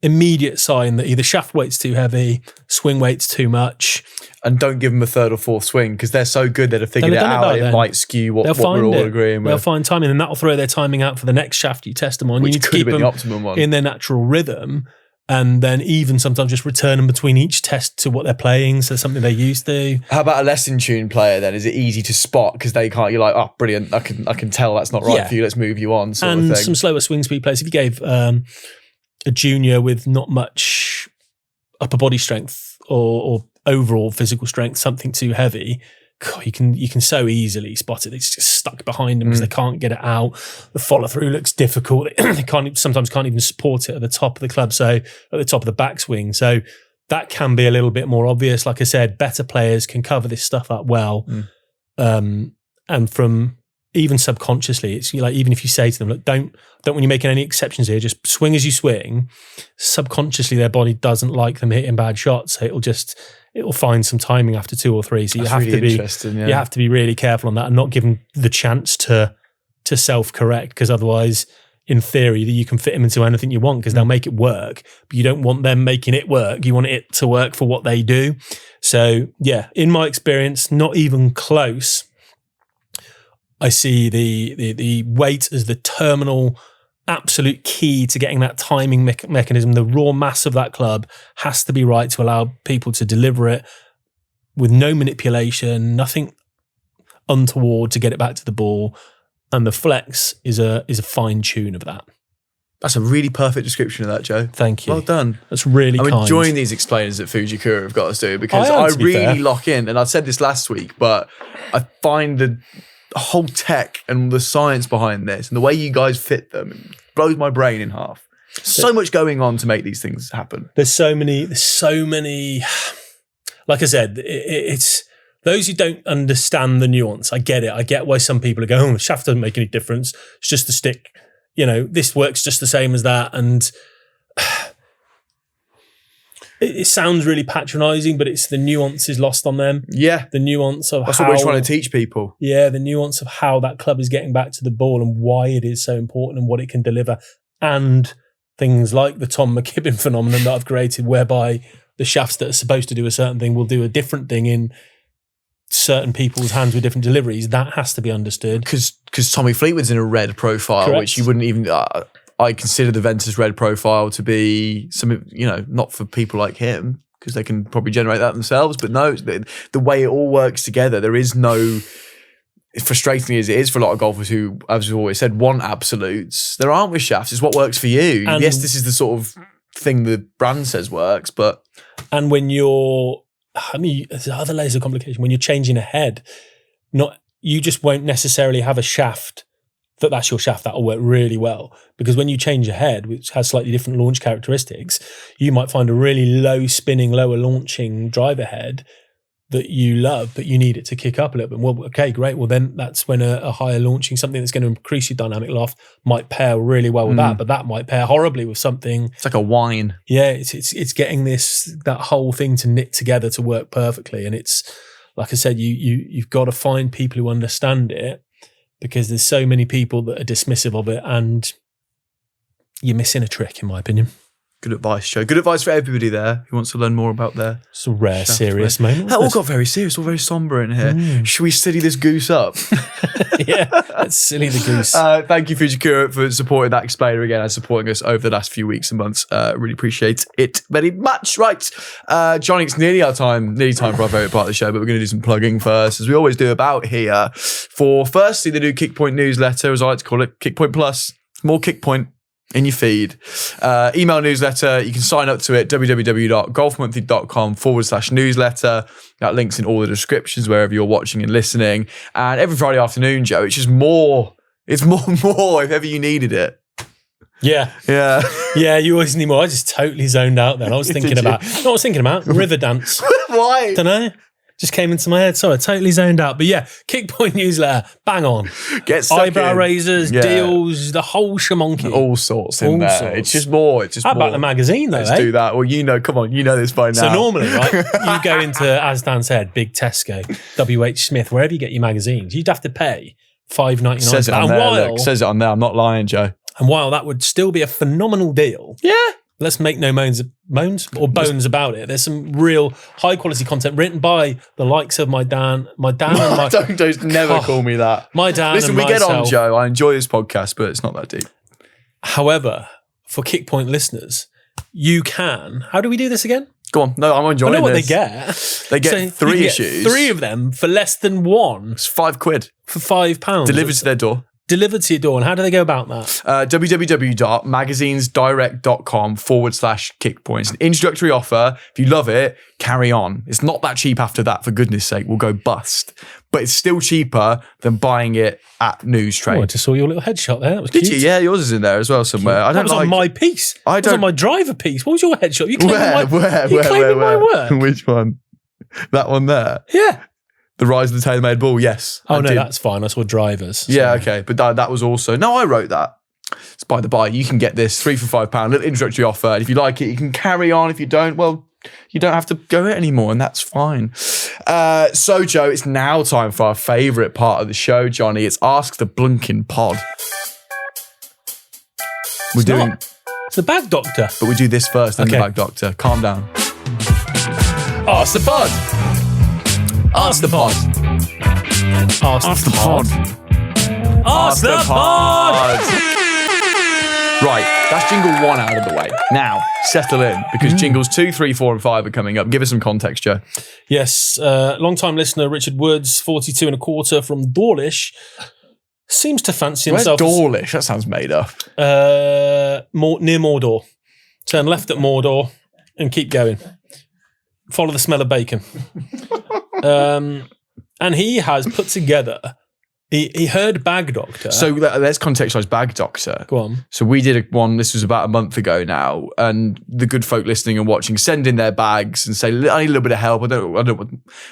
Immediate sign that either shaft weight's too heavy, swing weight's too much. And don't give them a 3rd or 4th swing because they're so good that if they figured it out, it might skew what we're all agreeing with. They'll find timing and that'll throw their timing out for the next shaft you test them on. Which you need to could keep have been them the optimum one. In their natural rhythm and then even sometimes just return them between each test to what they're playing, so something they're used to. How about a less in tune player then? Is it easy to spot because they can't? You're like, oh, brilliant! I can tell that's not right for you. Let's move you on. Sort of thing. Some slower swing speed players. If you gave a junior with not much upper body strength or overall physical strength, something too heavy, God, you can so easily spot it. It's just stuck behind them because they can't get it out. The follow through looks difficult. They sometimes can't even support it at the top of the club, so at the top of the backswing. So that can be a little bit more obvious. Like I said, better players can cover this stuff up well, and from even subconsciously, it's like even if you say to them, look, don't when you're making any exceptions here, just swing as you swing. Subconsciously, their body doesn't like them hitting bad shots, so it'll find some timing after 2 or 3. So you have to be you have to be really careful on that and not give them the chance to self-correct, because otherwise, in theory, you can fit them into anything you want because they'll make it work, but you don't want them making it work. You want it to work for what they do. So yeah, in my experience, not even close. I see the weight as the terminal absolute key to getting that timing mechanism. The raw mass of that club has to be right to allow people to deliver it with no manipulation, nothing untoward to get it back to the ball. And the flex is a fine tune of that. That's a really perfect description of that, Joe. Thank you. Well done. That's really kind. I'm enjoying these explainers that Fujikura have got us do, because I really lock in, and I said this last week, but I find the whole tech and the science behind this and the way you guys fit them, it blows my brain in half. So much going on to make these things happen. There's so many. Like I said, it's those who don't understand the nuance. I get it. I get why some people are going, the shaft doesn't make any difference. It's just the stick. This works just the same as that. And it sounds really patronising, but it's the nuance is lost on them. Yeah. The nuance of That's what we're trying to teach people. Yeah, the nuance of how that club is getting back to the ball and why it is so important and what it can deliver. And things like the Tom McKibben phenomenon that I've created, whereby the shafts that are supposed to do a certain thing will do a different thing in certain people's hands with different deliveries. That has to be understood. Because Tommy Fleetwood's in a red profile, Correct. which you wouldn't even... I consider the Ventus red profile to be something, not for people like him, because they can probably generate that themselves. But no, the way it all works together, there is no, frustratingly as it is for a lot of golfers who, as we've always said, want absolutes. There aren't with shafts. It's what works for you. And yes, this is the sort of thing the brand says works, but... And when there's other layers of complication. When you're changing a head, you just won't necessarily have a shaft that's your shaft that'll work really well, because when you change a head which has slightly different launch characteristics, you might find a really low spinning, lower launching driver head that you love, but you need it to kick up a little bit. Well, okay, great. Well, then that's when a higher launching, something that's going to increase your dynamic loft, might pair really well with that, but that might pair horribly with something. It's like a wine. Yeah, it's getting that whole thing to knit together to work perfectly. And it's, like I said, you've got to find people who understand it, because there's so many people that are dismissive of it, and you're missing a trick, in my opinion. Good advice, Joe. Good advice for everybody there who wants to learn more about their... It's a rare, serious moment. That all got very serious, all very sombre in here. Should we silly this goose up? Yeah, let's silly the goose. Thank you, Fujikura, for supporting that explainer again and supporting us over the last few weeks and months. Really appreciate it very much. Right, Johnny, it's nearly time for our favourite part of the show, but we're going to do some plugging first, as we always do about here, for firstly the new Kickpoint newsletter, as I like to call it, Kickpoint Plus. More Kickpoint in your feed. Email newsletter, you can sign up to it, www.golfmonthly.com/newsletter. That link's in all the descriptions wherever you're watching and listening. And every Friday afternoon, Joe, it's just more. It's more if ever you needed it. Yeah. You always need more. I just totally zoned out then. I was thinking about river dance. Why? Don't know. Just came into my head. Sorry, I totally zoned out. But yeah, Kickpoint newsletter, bang on. Get stuck eyebrow in. razors, deals, the whole shamonkey. All sorts in there. Sorts. It's just more. How about the magazine though? Let's do that. Well, come on, you know this by now. So normally, right, you go into, as Dan said, Big Tesco, WH Smith, wherever you get your magazines, you'd have to pay $5.99. Says it on there. Look, says it on there. I'm not lying, Joe. And while that would still be a phenomenal deal, let's make no bones about it. There's some real high quality content written by the likes of my Dan and my... Don't never call me that. My Dan. Listen, and we get on, myself. Joe. I enjoy this podcast, but it's not that deep. However, for Kickpoint listeners, you can... How do we do this again? Go on. No, I'm enjoying this. I know what they get. They get 3 issues. 3 of them for less than 1. It's £5. For £5. Delivered to their door. delivered to your door. And how do they go about that? www.magazinesdirect.com/kickpoints. An introductory offer. If you love it, carry on. It's not that cheap after that, for goodness sake. We'll go bust. But it's still cheaper than buying it at News Trade. Oh, I just saw your little headshot there. That was Did cute. you? Yeah, yours is in there as well somewhere. I That don't was like on my piece. That was on my driver piece. What was your headshot? You claiming my work? Which one? That one there? Yeah. The Rise of the Tailor-Made Ball, yes. Oh, I no, did. that's fine. I saw drivers. Yeah, okay. But that was also... No, I wrote that. It's by the by. You can get this 3 for £5, little introductory offer. And if you like it, you can carry on. If you don't, well, you don't have to go it anymore, and that's fine. So, Joe, it's now time for our favourite part of the show, Johnny. It's Ask the Blunkin' Pod. It's the Bag Doctor. But we do this first, then the Bag Doctor. Calm down. Ask the Pod. Ask the Pod. Ask the Pod. Ask the Pod. Right, that's jingle 1 out of the way. Now, settle in, because jingles 2, 3, 4, and 5 are coming up. Give us some context, Joe. Yes, long-time listener Richard Woods, 42 and a quarter from Dawlish, seems to fancy himself. Where's Dawlish? That sounds made up. Near Mordor. Turn left at Mordor and keep going. Follow the smell of bacon. And he has put together... He heard Bag Doctor. So let's contextualise Bag Doctor. Go on. So we did one, this was about a month ago now, and the good folk listening and watching send in their bags and say, I need a little bit of help. I don't know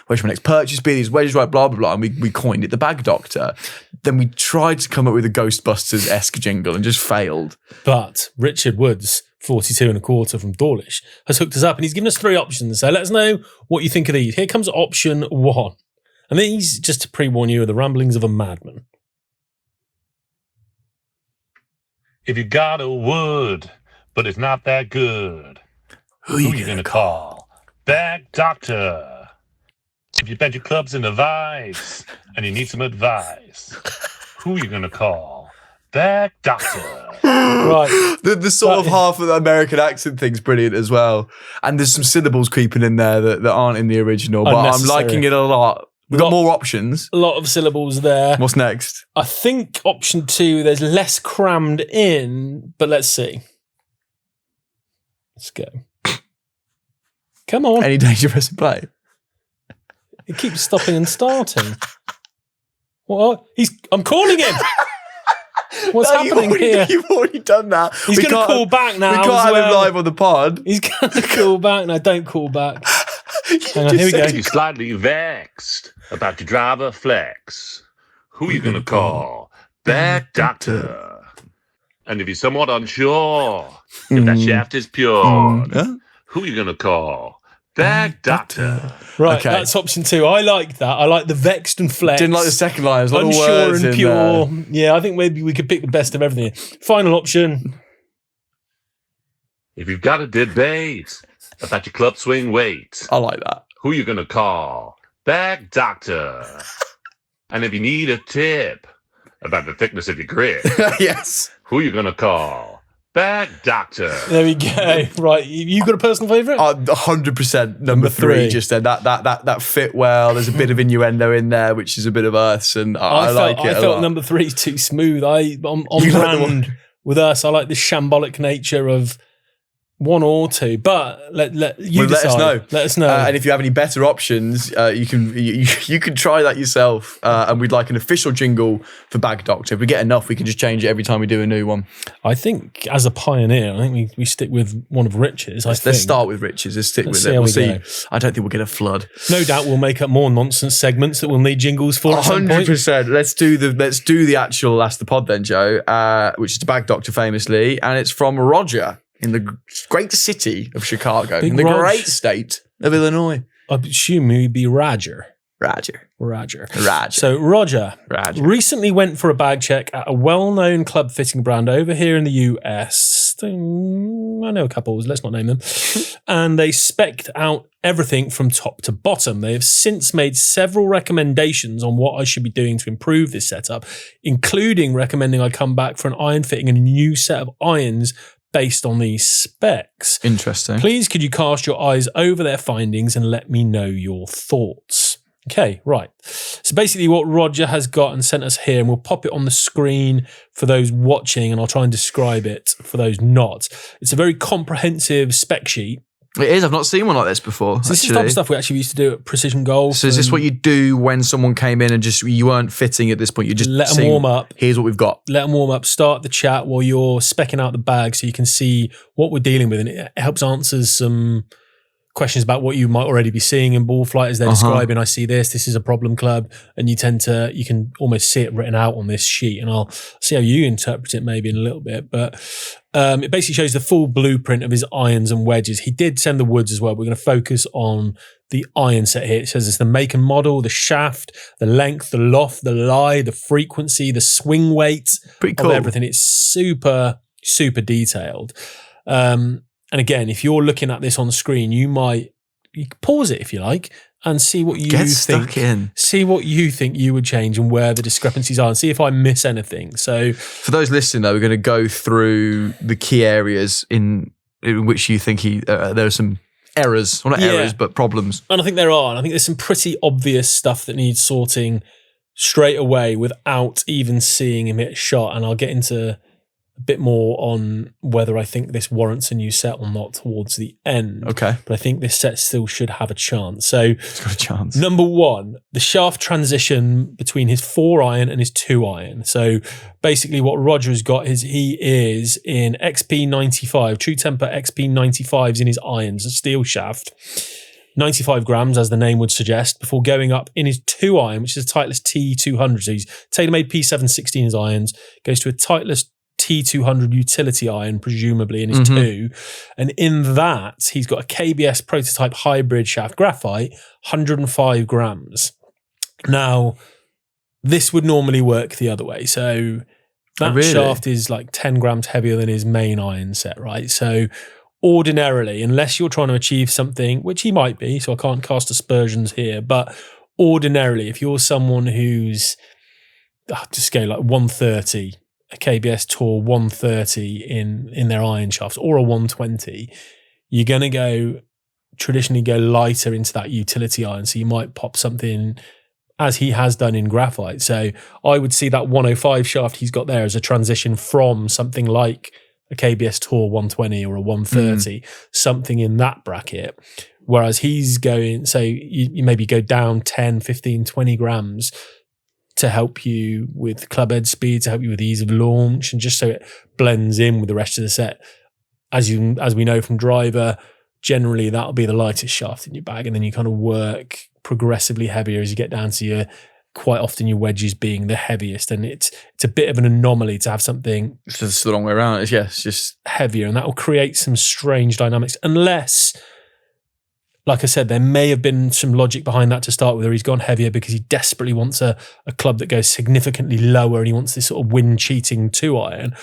where should my next purchase be, these wedges, right, blah, blah, blah. And we coined it the Bag Doctor. Then we tried to come up with a Ghostbusters-esque jingle and just failed. But Richard Woods, 42 and a quarter from Dawlish, has hooked us up and he's given us 3 options. So let us know what you think of these. Here comes option 1. And these, just to pre-warn you, are the ramblings of a madman. If you got a wood, but it's not that good, who you gonna call? Bag Doctor. If you bent your clubs in a vise and you need some advice, who you gonna call? Bag Doctor. Right. The sort of half of the American accent thing's brilliant as well. And there's some syllables creeping in there that aren't in the original, but I'm liking it a lot. We've got more options. A lot of syllables there. What's next? I think option 2, there's less crammed in, but let's see. Let's go. Come on. Any danger pressing play? It keeps stopping and starting. What? I'm calling him. What's happening here? You've already done that. He's going to call back now. We can't have him live on the pod. He's going to call back. No, don't call back. Hang on, here we go. You're slightly vexed about your driver flex. Who you gonna call? Bag Doctor. And if you're somewhat unsure if that shaft is pure, who you gonna call? Bag Doctor. Right, that's option 2. I like that. I like the vexed and flex. Didn't like the second line. There's a lot of unsure words and in pure. there. Yeah, I think maybe we could pick the best of everything. Final option. If you've got a debate about your club swing weight, I like that. Who you gonna call? Bag Doctor. And if you need a tip about the thickness of your grip, yes. Who you gonna call? Bag Doctor. There we go. Right, you got a personal favourite? 100% number 3. Just then that fit well. There's a bit of innuendo in there, which is a bit of us, and I like it. I a felt lot. number 3 is too smooth. I'm on brand with us. I like the shambolic nature of 1 or 2, but let us know. Let us know. And if you have any better options, you can try that yourself. And we'd like an official jingle for Bag Doctor. If we get enough, we can just change it every time we do a new one. I think as a pioneer, I think we stick with one of Rich's. Let's start with Rich's. Let's stick with it. We'll see. I don't think we'll get a flood. No doubt we'll make up more nonsense segments that we'll need jingles for. 100%. Let's do the actual Ask the Pod then, Joe, which is the Bag Doctor famously, and it's from Roger. In the great city of Chicago, in the great state of Illinois. I assume he'd be Roger. Roger. So Roger recently went for a bag check at a well-known club fitting brand over here in the US. I know a couple, let's not name them. And they spec'd out everything from top to bottom. They have since made several recommendations on what I should be doing to improve this setup, including recommending I come back for an iron fitting and a new set of irons based on these specs. Interesting. Please could you cast your eyes over their findings and let me know your thoughts. Okay, right. So basically what Roger has got and sent us here, and we'll pop it on the screen for those watching, and I'll try and describe it for those not. It's a very comprehensive spec sheet. It is. I've not seen one like this before. So this is the type of stuff we actually used to do at Precision Golf. So is this what you do when someone came in and just you weren't fitting at this point? You just let them warm up. Here's what we've got. Let them warm up. Start the chat while you're specking out the bag, so you can see what we're dealing with, and it helps answer some questions about what you might already be seeing in ball flight as they're describing. I see this is a problem club, and you can almost see it written out on this sheet, and I'll see how you interpret it maybe in a little bit. But it basically shows the full blueprint of his irons and wedges. He did send the woods as well. We're going to focus on the iron set here. It says it's the make and model, the shaft, the length, the loft, the lie, the frequency, the swing weight. Pretty cool. Of everything. It's super, super detailed. And again, if you're looking at this on the screen, you can pause it if you like and see what you see what you think you would change and where the discrepancies are, and see if I miss anything. So for those listening, though, we're going to go through the key areas in which you think there are some errors, well, not errors, but problems. And I think there are. And I think there's some pretty obvious stuff that needs sorting straight away without even seeing him hit a shot. And I'll get into a bit more on whether I think this warrants a new set or not towards the end. Okay. But I think this set still should have a chance. So it's got a chance. Number one, the shaft transition between his 4-iron and his 2-iron. So basically what Roger has got is he is in XP95, True Temper XP95s in his irons, a steel shaft. 95 grams, as the name would suggest, before going up in his 2-iron, which is a Titleist T200. So he's tailor-made P716 in his irons, goes to a Titleist T200 utility iron, presumably in his 2. And in that, he's got a KBS prototype hybrid shaft graphite, 105 grams. Now, this would normally work the other way. So that shaft is like 10 grams heavier than his main iron set, right? So ordinarily, unless you're trying to achieve something, which he might be, so I can't cast aspersions here, but ordinarily, if you're someone who's, just go like 130, a KBS Tour 130 in their iron shafts, or a 120, you're going to traditionally go lighter into that utility iron. So you might pop something as he has done in graphite. So I would see that 105 shaft he's got there as a transition from something like a KBS Tour 120 or a 130, something in that bracket. Whereas he's going, so you maybe go down 10, 15, 20 grams to help you with club head speed, to help you with ease of launch, and just so it blends in with the rest of the set. As we know from driver, generally that'll be the lightest shaft in your bag, and then you kind of work progressively heavier as you get down to quite often your wedges being the heaviest. And it's a bit of an anomaly to have something. It's just the long way around. It's just heavier, and that will create some strange dynamics, unless, like I said, there may have been some logic behind that to start with, or he's gone heavier because he desperately wants a club that goes significantly lower, and he wants this sort of wind-cheating 2-iron.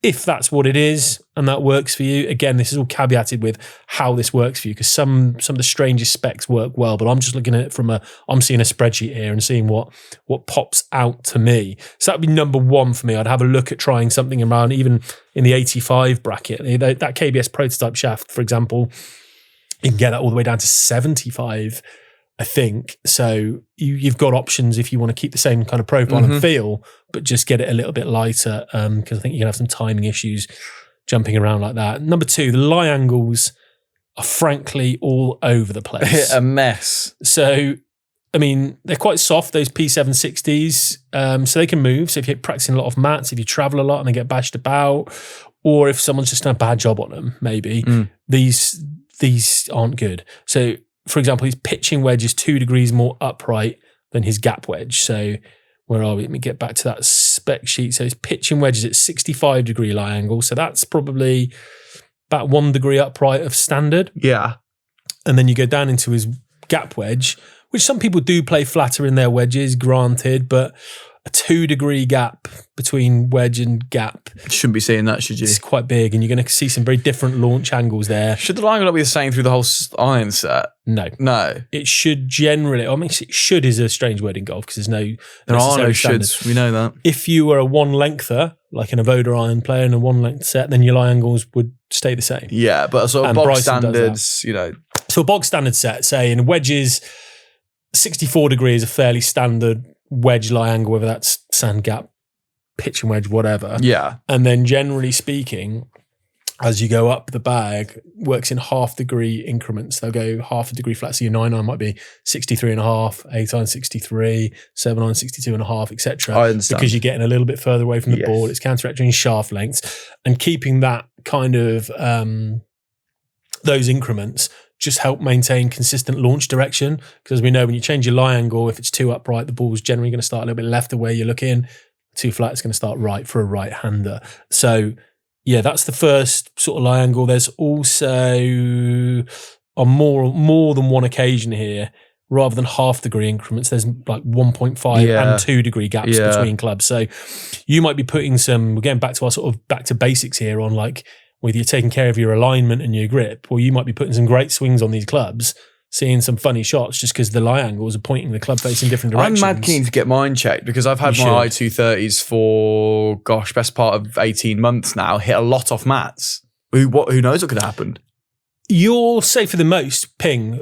If that's what it is and that works for you, again, this is all caveated with how this works for you, because some of the strangest specs work well, but I'm just looking at it I'm seeing a spreadsheet here and seeing what pops out to me. So that would be number one for me. I'd have a look at trying something around even in the 85 bracket. That KBS prototype shaft, for example, you can get that all the way down to 75, I think. So you've got options if you want to keep the same kind of profile and feel, but just get it a little bit lighter, because I think you can have some timing issues jumping around like that. Number two, the lie angles are frankly all over the place. A mess. So, I mean, they're quite soft, those P760s, so they can move. So if you're practicing a lot of mats, if you travel a lot and they get bashed about, or if someone's just done a bad job on them, maybe, these aren't good. So, for example, his pitching wedge is 2 degrees more upright than his gap wedge. So, where are we? Let me get back to that spec sheet. So, his pitching wedge is at 65 degree lie angle. So, that's probably about 1 degree upright of standard. Yeah. And then you go down into his gap wedge, which some people do play flatter in their wedges, granted, but a 2 degree gap between wedge and gap. Shouldn't be seeing that, should you? It's quite big, and you're going to see some very different launch angles there. Should the lie angle not be the same through the whole iron set? No. It should generally, I mean, should is a strange word in golf because there are no shoulds. We know that. If you were a one lengther, like an Avoda iron player in a one length set, then your lie angles would stay the same. Yeah, but sort of bog standards, So a bog standard set, say in wedges, 64 degree is a fairly standard wedge lie angle, whether that's sand gap, pitching wedge, whatever. Yeah. And then generally speaking, as you go up the bag, works in half degree increments. They'll go half a degree flat. So your 9-iron might be 63.5, 8-iron 63, 7-iron 62.5, etc. I understand. Because you're getting a little bit further away from the ball. It's counteracting shaft lengths and keeping that kind of those increments just help maintain consistent launch direction. Because as we know, when you change your lie angle, if it's too upright, the ball's generally going to start a little bit left of where you're looking. Too flat, it's going to start right for a right-hander. So yeah, that's the first sort of lie angle. There's also on more than one occasion here, rather than half degree increments, there's like 1.5 and 2 degree gaps between clubs. So you might be putting some, we're getting back to our sort of back to basics here on like whether you're taking care of your alignment and your grip, or you might be putting some great swings on these clubs, seeing some funny shots just because the lie angles are pointing the club face in different directions. I'm mad keen to get mine checked because I've had my I230s for, best part of 18 months now, hit a lot off mats. Who knows what could happen? You're safer than most ping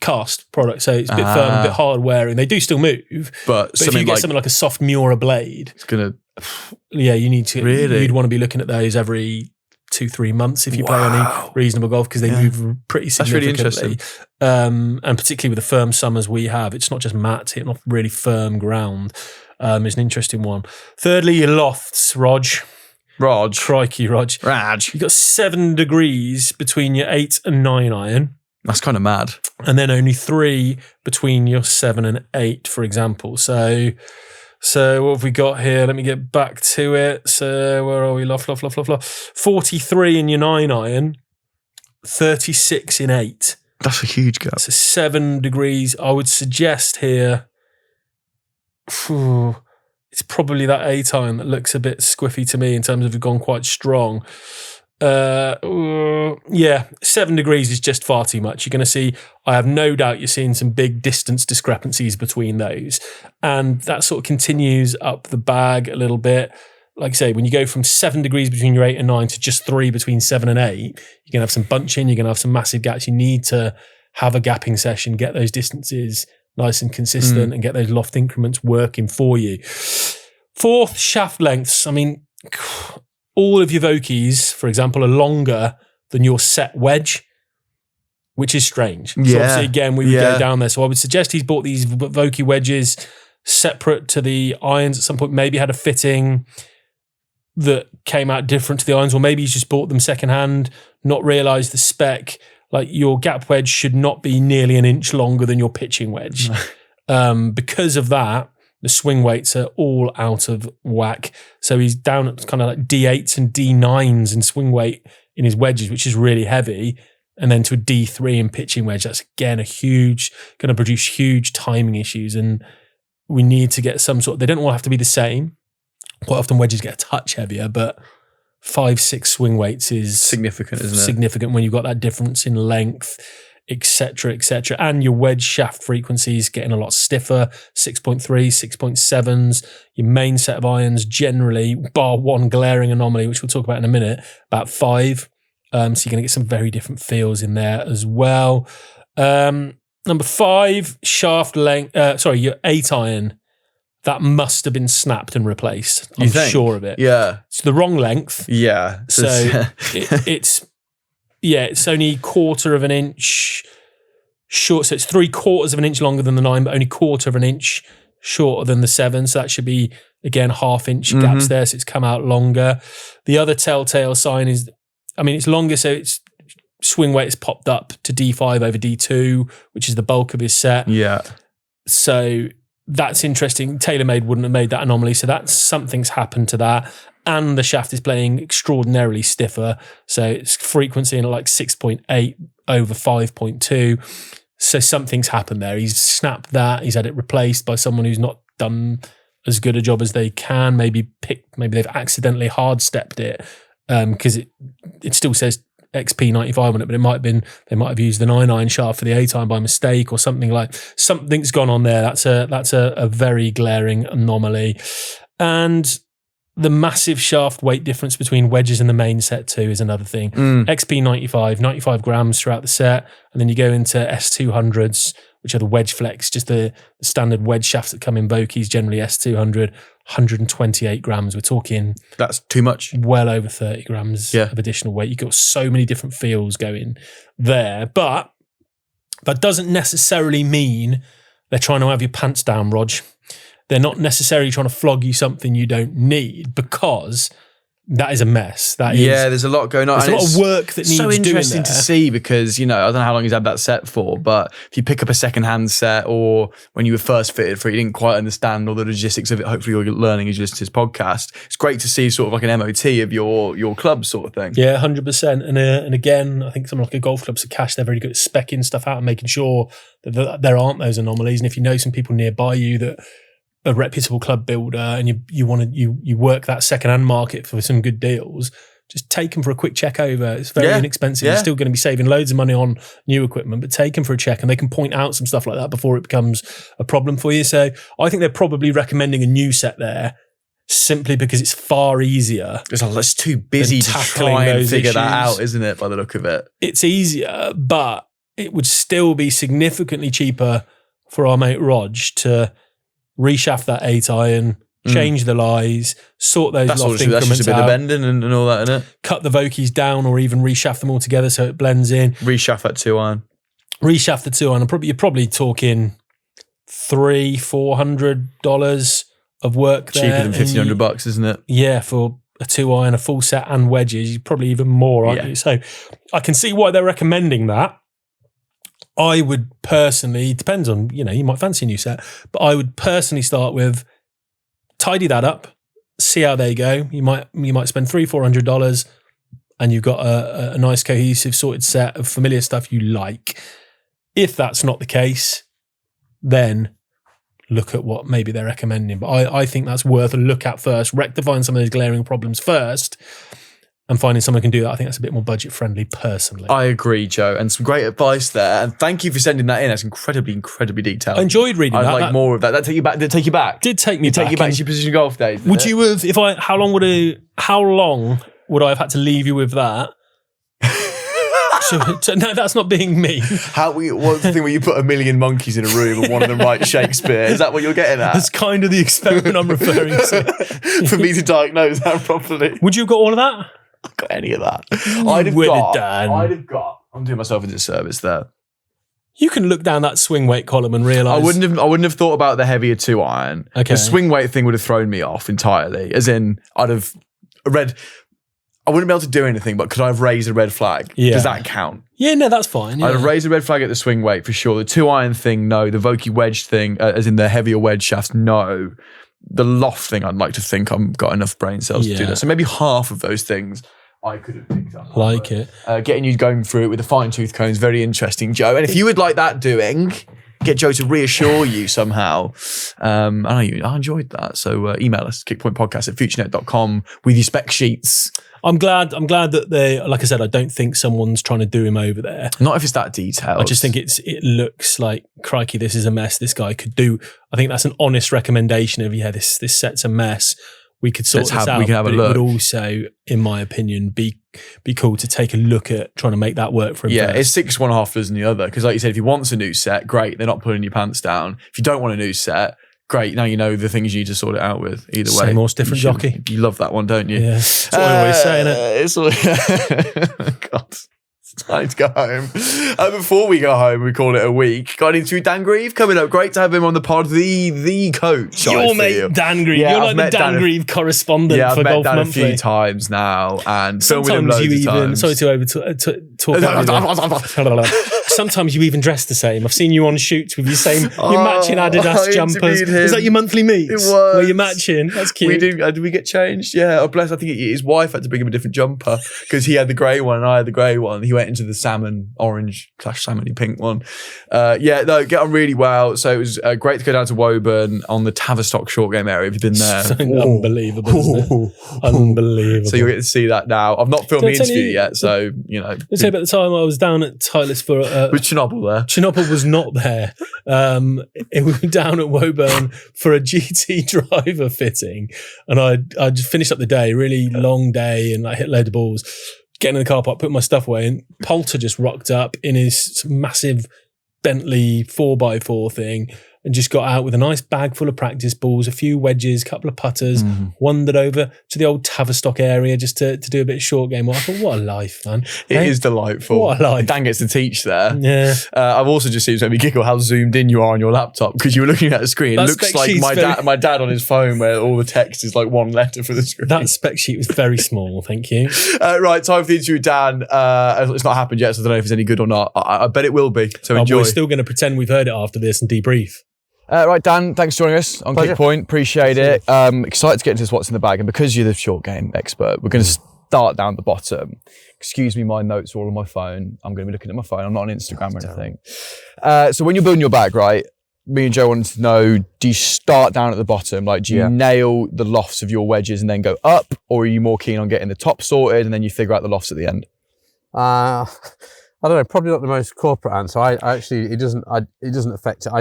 cast product, so it's a bit firm, a bit hard wearing. They do still move, but if you get something like a soft Miura blade, it's going to... Yeah, you need to... Really? You'd want to be looking at those every 2-3 months if you play any reasonable golf because they move pretty significantly. That's really interesting. And particularly with the firm summers we have, it's not just mats hitting off really firm ground. It's an interesting one. Thirdly, your lofts, Crikey, Raj. You've got 7 degrees between your 8 and 9 iron. That's kind of mad. And then only 3 between your 7 and 8, for example. So what have we got here? Let me get back to it. So where are we? Loft. 43 in your 9 iron, 36 in 8. That's a huge gap. So 7 degrees. I would suggest here, it's probably that 8 iron that looks a bit squiffy to me in terms of you've gone quite strong. 7 degrees is just far too much. You're going to see, I have no doubt you're seeing some big distance discrepancies between those. And that sort of continues up the bag a little bit. Like I say, when you go from 7 degrees between your 8 and 9 to just 3 between 7 and 8, you're going to have some bunching, you're going to have some massive gaps. You need to have a gapping session, get those distances nice and consistent and get those loft increments working for you. Fourth, shaft lengths. I mean, all of your Vokeys, for example, are longer than your set wedge, which is strange. So obviously, again, we would go down there. So I would suggest he's bought these Vokey wedges separate to the irons at some point, maybe had a fitting that came out different to the irons, or maybe he's just bought them secondhand, not realised the spec. Like your gap wedge should not be nearly an inch longer than your pitching wedge. Because of that, the swing weights are all out of whack. So he's down at kind of like D8s and D9s in swing weight in his wedges, which is really heavy. And then to a D3 in pitching wedge, that's again going to produce huge timing issues. And we need to get some sort, they don't all have to be the same. Quite often wedges get a touch heavier, but 5-6 swing weights is significant, isn't it? Significant when you've got that difference in length, etc., and your wedge shaft frequencies getting a lot stiffer. 6.3, 6.7s. Your main set of irons generally, bar one glaring anomaly, which we'll talk about in a minute, about 5. So you're going to get some very different feels in there as well. Number 5, shaft length. Your 8 iron. That must have been snapped and replaced. I'm sure of it. Yeah. It's the wrong length. Yeah. So it's only 1/4 of an inch short. So it's 3/4 of an inch longer than the 9, but only 1/4 of an inch shorter than the 7. So that should be, again, 1/2 inch gaps there. So it's come out longer. The other telltale sign is, it's longer. So it's swing weight has popped up to D5 over D2, which is the bulk of his set. Yeah. So that's interesting. TaylorMade wouldn't have made that anomaly. So something's happened to that. And the shaft is playing extraordinarily stiffer. So it's frequency in like 6.8 over 5.2. So something's happened there. He's snapped that. He's had it replaced by someone who's not done as good a job as they can. Maybe they've accidentally hard stepped it because it still says XP95 on it, but they might have used the 9 iron shaft for the 8 iron by mistake or something. Something's gone on there. That's a very glaring anomaly. And the massive shaft weight difference between wedges and the main set too is another thing. XP95 grams throughout the set, and then you go into S200s which are the wedge flex, just the standard wedge shafts that come in Vokeys, generally S200, 128 grams. We're talking That's too much. well over 30 grams of additional weight. You've got so many different feels going there. But that doesn't necessarily mean they're trying to have your pants down, Rog. They're not necessarily trying to flog you something you don't need, because that is a mess. There's a lot going on. There's a lot of work that needs doing there. So interesting to see, because, I don't know how long he's had that set for, but if you pick up a second-hand set, or when you were first fitted for it, you didn't quite understand all the logistics of it. Hopefully you're learning as you listen to his podcast. It's great to see sort of like an MOT of your club sort of thing. Yeah, 100%. And again, I think something like a golf club, so Cash, they're very good at speccing stuff out and making sure that there aren't those anomalies. And if you know some people nearby you that a reputable club builder, and you work that second-hand market for some good deals, just take them for a quick check over. It's very inexpensive. You're still going to be saving loads of money on new equipment, but take them for a check, and they can point out some stuff like that before it becomes a problem for you. So I think they're probably recommending a new set there, simply because it's far easier. It's too busy to try and figure that out, isn't it, by the look of it? It's easier, but it would still be significantly cheaper for our mate Rog to reshaft that 8-iron, change the lies, sort those loft increments out. That's just a bit of bending and all that, isn't it? Cut the Vokeys down, or even reshaft them all together so it blends in. Reshaft that 2-iron. Reshaft the 2-iron. You're probably talking $300-$400 of work there. Cheaper than $1,500, isn't it? Yeah, for a 2-iron, a full set and wedges, you're probably even more, aren't you? So I can see why they're recommending that. I would personally, depends on, you might fancy a new set, but I would personally start with tidy that up, see how they go. You might spend $300-$400 and you've got a nice cohesive sorted set of familiar stuff you like. If that's not the case, then look at what maybe they're recommending. But I think that's worth a look at first, rectifying some of those glaring problems first, and finding someone who can do that. I think that's a bit more budget friendly personally. I agree, Joe, and some great advice there. And thank you for sending that in. That's incredibly detailed. I enjoyed reading that. I'd like more of that. Did that take you back? Did it take you back? Did take me back. Take you back to your position golf days? Would you have, how long would I have had to leave you with that? So no, that's not being me. What's the thing where you put 1 million monkeys in a room and one of them writes Shakespeare? Is that what you're getting at? That's kind of the experiment I'm referring to. For me to diagnose that properly. Would you have got all of that? I've got any of that. I'd have got. I'm doing myself a disservice there. You can look down that swing weight column and realise. I wouldn't have thought about the heavier 2-iron. Okay. The swing weight thing would have thrown me off entirely. As in, I'd have read. I wouldn't be able to do anything, but could I have raised a red flag? Yeah. Does that count? Yeah, no, that's fine. Yeah. I'd have raised a red flag at the swing weight for sure. The 2-iron thing, no. The Vokey wedge thing, as in the heavier wedge shafts, no. The loft thing, I'd like to think I've got enough brain cells to do that. So maybe half of those things I could have picked up. Getting you going through it with the fine-tooth comb is very interesting, Joe. And if you would like that doing, get Joe to reassure you somehow. I enjoyed that. So email us, kickpointpodcast@futurenet.com with your spec sheets. I'm glad that they, like I said, I don't think someone's trying to do him over there. Not if it's that detailed. I just think it looks like, crikey, this is a mess this guy could do. I think that's an honest recommendation of, this set's a mess. We could sort this out. We can have a look. It would also, in my opinion, be cool to take a look at trying to make that work for him. Yeah, it's 6 one half dozen the other. Because like you said, if he wants a new set, great. They're not pulling your pants down. If you don't want a new set, great. Now you know the things you need to sort it out with. Either way. Same horse, different jockey. You love that one, don't you? Yeah. That's what I always say, innit? God. It's time to go home. Before we go home, we call it a week. Got an interview with Dan Grieve coming up. Great to have him on the pod. The coach. Your mate Dan Grieve. Yeah, you're like the Dan Grieve corrempondent for Golf Monthly. I've met Dan a few times now, and filmed with him loads of times. Sorry to talk. Sometimes you even dress the same. I've seen you on shoots with your matching Adidas jumpers. Is that your monthly meets? It was. Where you're matching? That's cute. We do. Did we get changed? Yeah. Oh, bless. I think his wife had to bring him a different jumper because he had the grey one and I had the grey one. He went into the salmon orange / salmony pink one. Get on really well. So it was great to go down to Woburn on the Tavistock short game area. Have you been there? Unbelievable, isn't it? Unbelievable. So you'll get to see that now. I've not filmed the interview yet, so Let's say about the time I was down at Tyler's for was Chernobyl there? Chernobyl was not there. We were down at Woburn for a GT driver fitting, and I just finished up the day, really long day, and I hit a load of balls. Getting in the car park, put my stuff away, and Poulter just rocked up in his massive Bentley 4x4 thing and just got out with a nice bag full of practice balls, a few wedges, a couple of putters, wandered over to the old Tavistock area just to do a bit of short game. Well, I thought, what a life, man. It is delightful. What a life. Dan gets to teach there. Yeah. I've also just seen, it made me giggle how zoomed in you are on your laptop because you were looking at the screen. It That looks spec like sheet's my dad on his phone where all the text is like one letter for the screen. That spec sheet was very small, thank you. Right, time for the interview with Dan. It's not happened yet, so I don't know if it's any good or not. I bet it will be, so enjoy. We're still going to pretend we've heard it after this and debrief. Right, Dan, thanks for joining us on Kick Point. Appreciate it. Excited to get into this what's in the bag. And because you're the short game expert, we're going to start down the bottom. Excuse me, my notes are all on my phone. I'm going to be looking at my phone. I'm not on Instagram or anything. So when you're building your bag, right, me and Joe wanted to know, do you start down at the bottom? Like, do you nail the lofts of your wedges and then go up? Or are you more keen on getting the top sorted and then you figure out the lofts at the end? I don't know, probably not the most corporate answer. I actually, it doesn't affect it.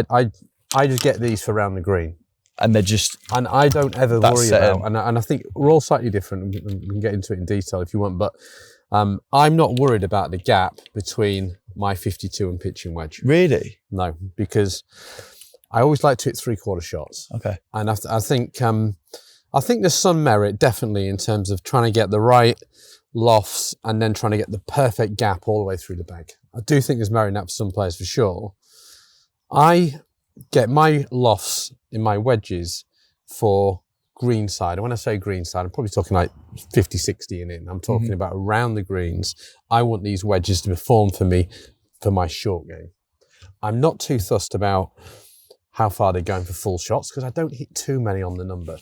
I just get these for round the green. And they're just... And I don't ever worry about... And I think we're all slightly different. We can get into it in detail if you want. But I'm not worried about the gap between my 52 and pitching wedge. Really? No, because I always like to hit 3/4 shots. Okay. And I think there's some merit, definitely, in terms of trying to get the right lofts and then trying to get the perfect gap all the way through the bag. I do think there's merit in that for some players for sure. I get my lofts in my wedges for green side. And when I say green side, I'm probably talking like 50, 60 in it. I'm talking about around the greens. I want these wedges to perform for me for my short game. I'm not too fussed about how far they're going for full shots because I don't hit too many on the number.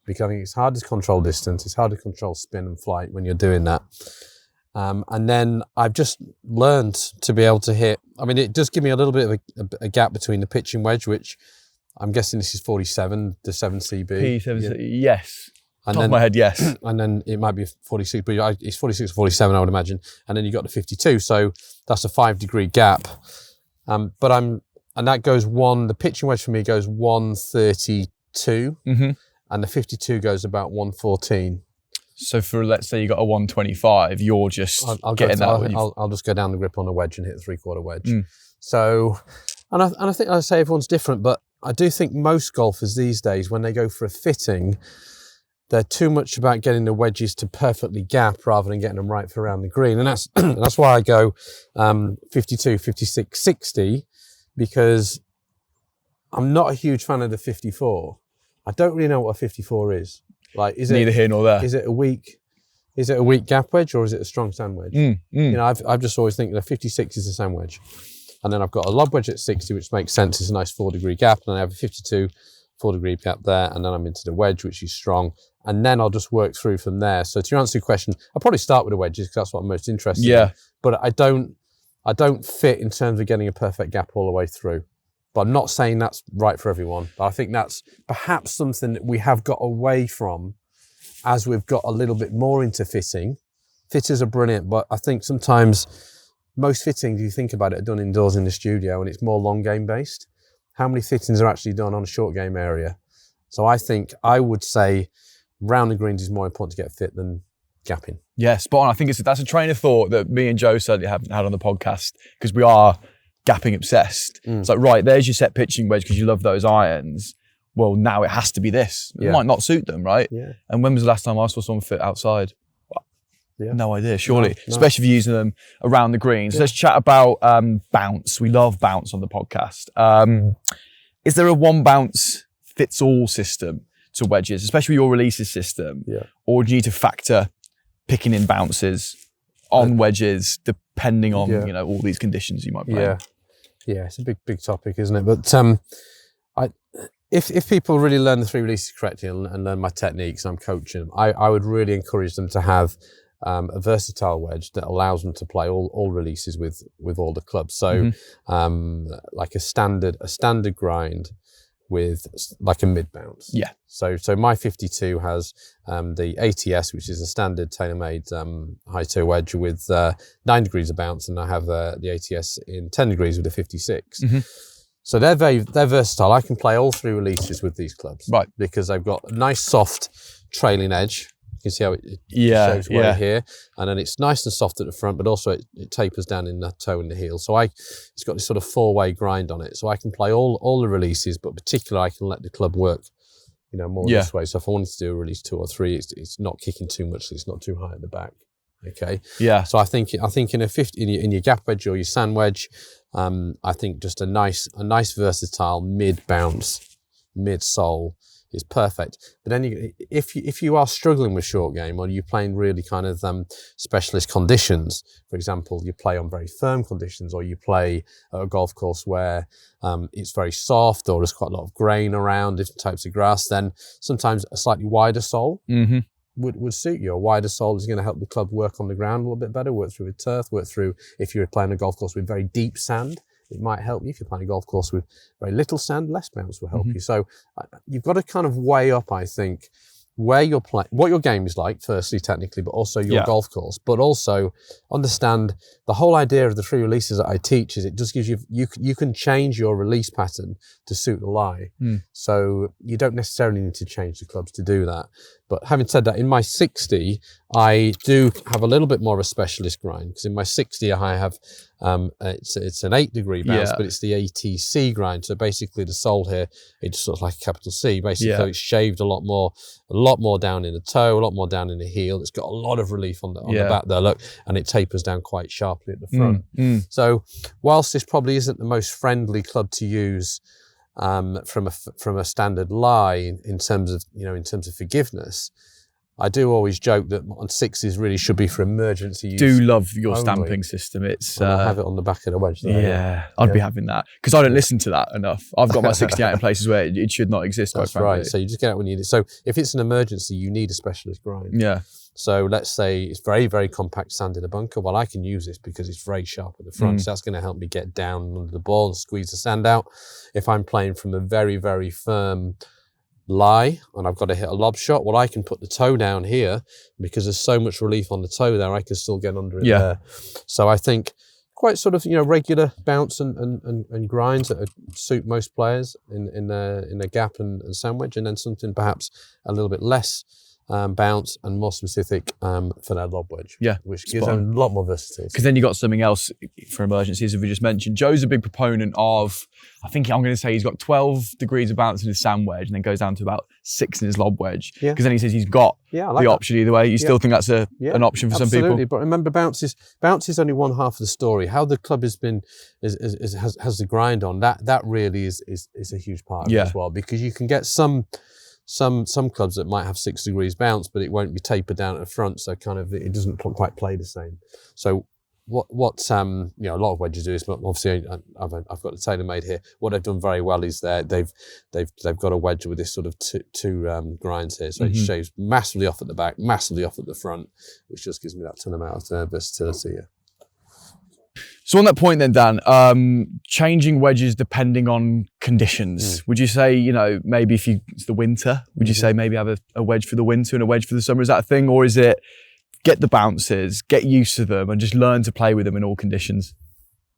Because I think it's hard to control distance, it's hard to control spin and flight when you're doing that. And then I've just learned to be able to hit, I mean, it does give me a little bit of a gap between the pitching wedge, which I'm guessing this is 47, the 7CB. P7, yes. And Top then, of my head, yes. And then it might be 46, but it's 46 or 47, I would imagine. And then you got the 52, so that's a 5-degree gap. And that goes the pitching wedge for me goes 132. And the 52 goes about 114. So for, let's say you got a 125, you're just getting that. I'll just go down the grip on a wedge and hit the 3/4 wedge. So, and I think I say everyone's different, but I do think most golfers these days, when they go for a fitting, they're too much about getting the wedges to perfectly gap rather than getting them right for around the green. And that's why I go 52, 56, 60, because I'm not a huge fan of the 54. I don't really know what a 54 is. Like, is neither here nor there? Is it a weak gap wedge or is it a strong sand wedge? You know, I've just always think the 56 is a sand wedge, and then I've got a lob wedge at 60, which makes sense. It's a nice 4-degree gap, and then I have a 52 4-degree gap there, and then I'm into the wedge, which is strong, and then I'll just work through from there. So to answer your question, I'll probably start with the wedges because that's what I'm most interested in. But I don't fit in terms of getting a perfect gap all the way through. But I'm not saying that's right for everyone. But I think that's perhaps something that we have got away from as we've got a little bit more into fitting. Fitters are brilliant, but I think sometimes most fittings, if you think about it, are done indoors in the studio and it's more long game based. How many fittings are actually done on a short game area? So I would say round the greens is more important to get fit than gapping. Yeah, spot on. I think that's a train of thought that me and Joe certainly haven't had on the podcast because we are gapping obsessed. It's like, right, there's your set pitching wedge because you love those irons. Well, now it has to be this. It might not suit them, right? Yeah. And when was the last time I saw someone fit outside? No idea, surely. No. Especially if you're using them around the greens. Let's chat about bounce. We love bounce on the podcast. Is there a one bounce fits all system to wedges, especially your releases system? Or do you need to factor picking in bounces on wedges depending on you know all these conditions you might play? Yeah, it's a big topic, isn't it? But if people really learn the 3 releases correctly and learn my techniques, and I'm coaching them, I would really encourage them to have a versatile wedge that allows them to play all releases with all the clubs. So like a standard grind with like a mid bounce. Yeah. So my 52 has the ATS, which is a standard tailor-made high toe wedge with 9 degrees of bounce, and I have the ATS in 10 degrees with a 56. So they're versatile. I can play all 3 releases with these clubs, right? Because they've got a nice soft trailing edge. can see how it Yeah, shaves away here, and then it's nice and soft at the front, but also it tapers down in the toe and the heel. So it's got this sort of 4-way grind on it, so I can play all the releases, but particularly I can let the club work, more this way. So if I wanted to do a release 2 or 3, it's not kicking too much, so it's not too high at the back. Okay. Yeah. So I think in your gap wedge or your sand wedge, I think just a nice versatile mid bounce, mid sole is perfect. But then if you are struggling with short game, or you're playing really kind of specialist conditions, for example, you play on very firm conditions, or you play at a golf course where it's very soft, or there's quite a lot of grain around, different types of grass, then sometimes a slightly wider sole would suit you. A wider sole is going to help the club work on the ground a little bit better, work through with turf, work through, if you're playing a golf course with very deep sand, it might help you. If you're playing a golf course with very little sand, less bounce will help you. So you've got to kind of weigh up, I think, where you're playing, what your game is like, firstly, technically, but also your golf course, but also understand the whole idea of the 3 releases that I teach is it just gives you can change your release pattern to suit the lie. So you don't necessarily need to change the clubs to do that. But having said that, in my 60, I do have a little bit more of a specialist grind, because in my 60, I have, it's an 8-degree bounce, but it's the ATC grind. So basically the sole here, it's sort of like a capital C. Basically, it's shaved a lot more down in the toe, a lot more down in the heel. It's got a lot of relief on the back there, look, and it tapers down quite sharply at the front. So whilst this probably isn't the most friendly club to use, from a standard lie in terms of forgiveness, I do always joke that on 6s really should be for emergency use. Do love your only. stamping system. It's I have it on the back of the wedge. I'd be having that, because I don't listen to that enough. I've got my 68 in places where it should not exist. That's right. So you just get it when you need it. So if it's an emergency, you need a specialist grind. Yeah. So let's say it's very, very compact sand in a bunker. Well, I can use this because it's very sharp at the front. So that's going to help me get down under the ball and squeeze the sand out. If I'm playing from a very, very firm lie and I've got to hit a lob shot, well, I can put the toe down here because there's so much relief on the toe there, I can still get under it there. So I think quite sort of, regular bounce and grinds that suit most players in a gap and sandwich, and then something perhaps a little bit less bounce and more specific for that lob wedge, which gives them a lot more versatility. Because then you got something else for emergencies, as we just mentioned. Joe's a big proponent of, I think I'm going to say he's got 12 degrees of bounce in his sand wedge and then goes down to about 6 in his lob wedge. Because then he says he's got the option either way. You still think that's an option for some people? Absolutely, but remember, bounce is only one half of the story. How the club has the grind on, that really is a huge part of it as well, because you can get some clubs that might have 6 degrees bounce, but it won't be tapered down at the front, so kind of it doesn't quite play the same. So what a lot of wedges do is, but obviously I've got the TaylorMade here. What they've done very well is they've got a wedge with this sort of two grinds here, so it shaves massively off at the back, massively off at the front, which just gives me that ton amount of versatility here. So on that point then, Dan, changing wedges depending on conditions. Would you say, maybe if it's the winter, would you say maybe have a wedge for the winter and a wedge for the summer? Is that a thing? Or is it get the bounces, get used to them and just learn to play with them in all conditions?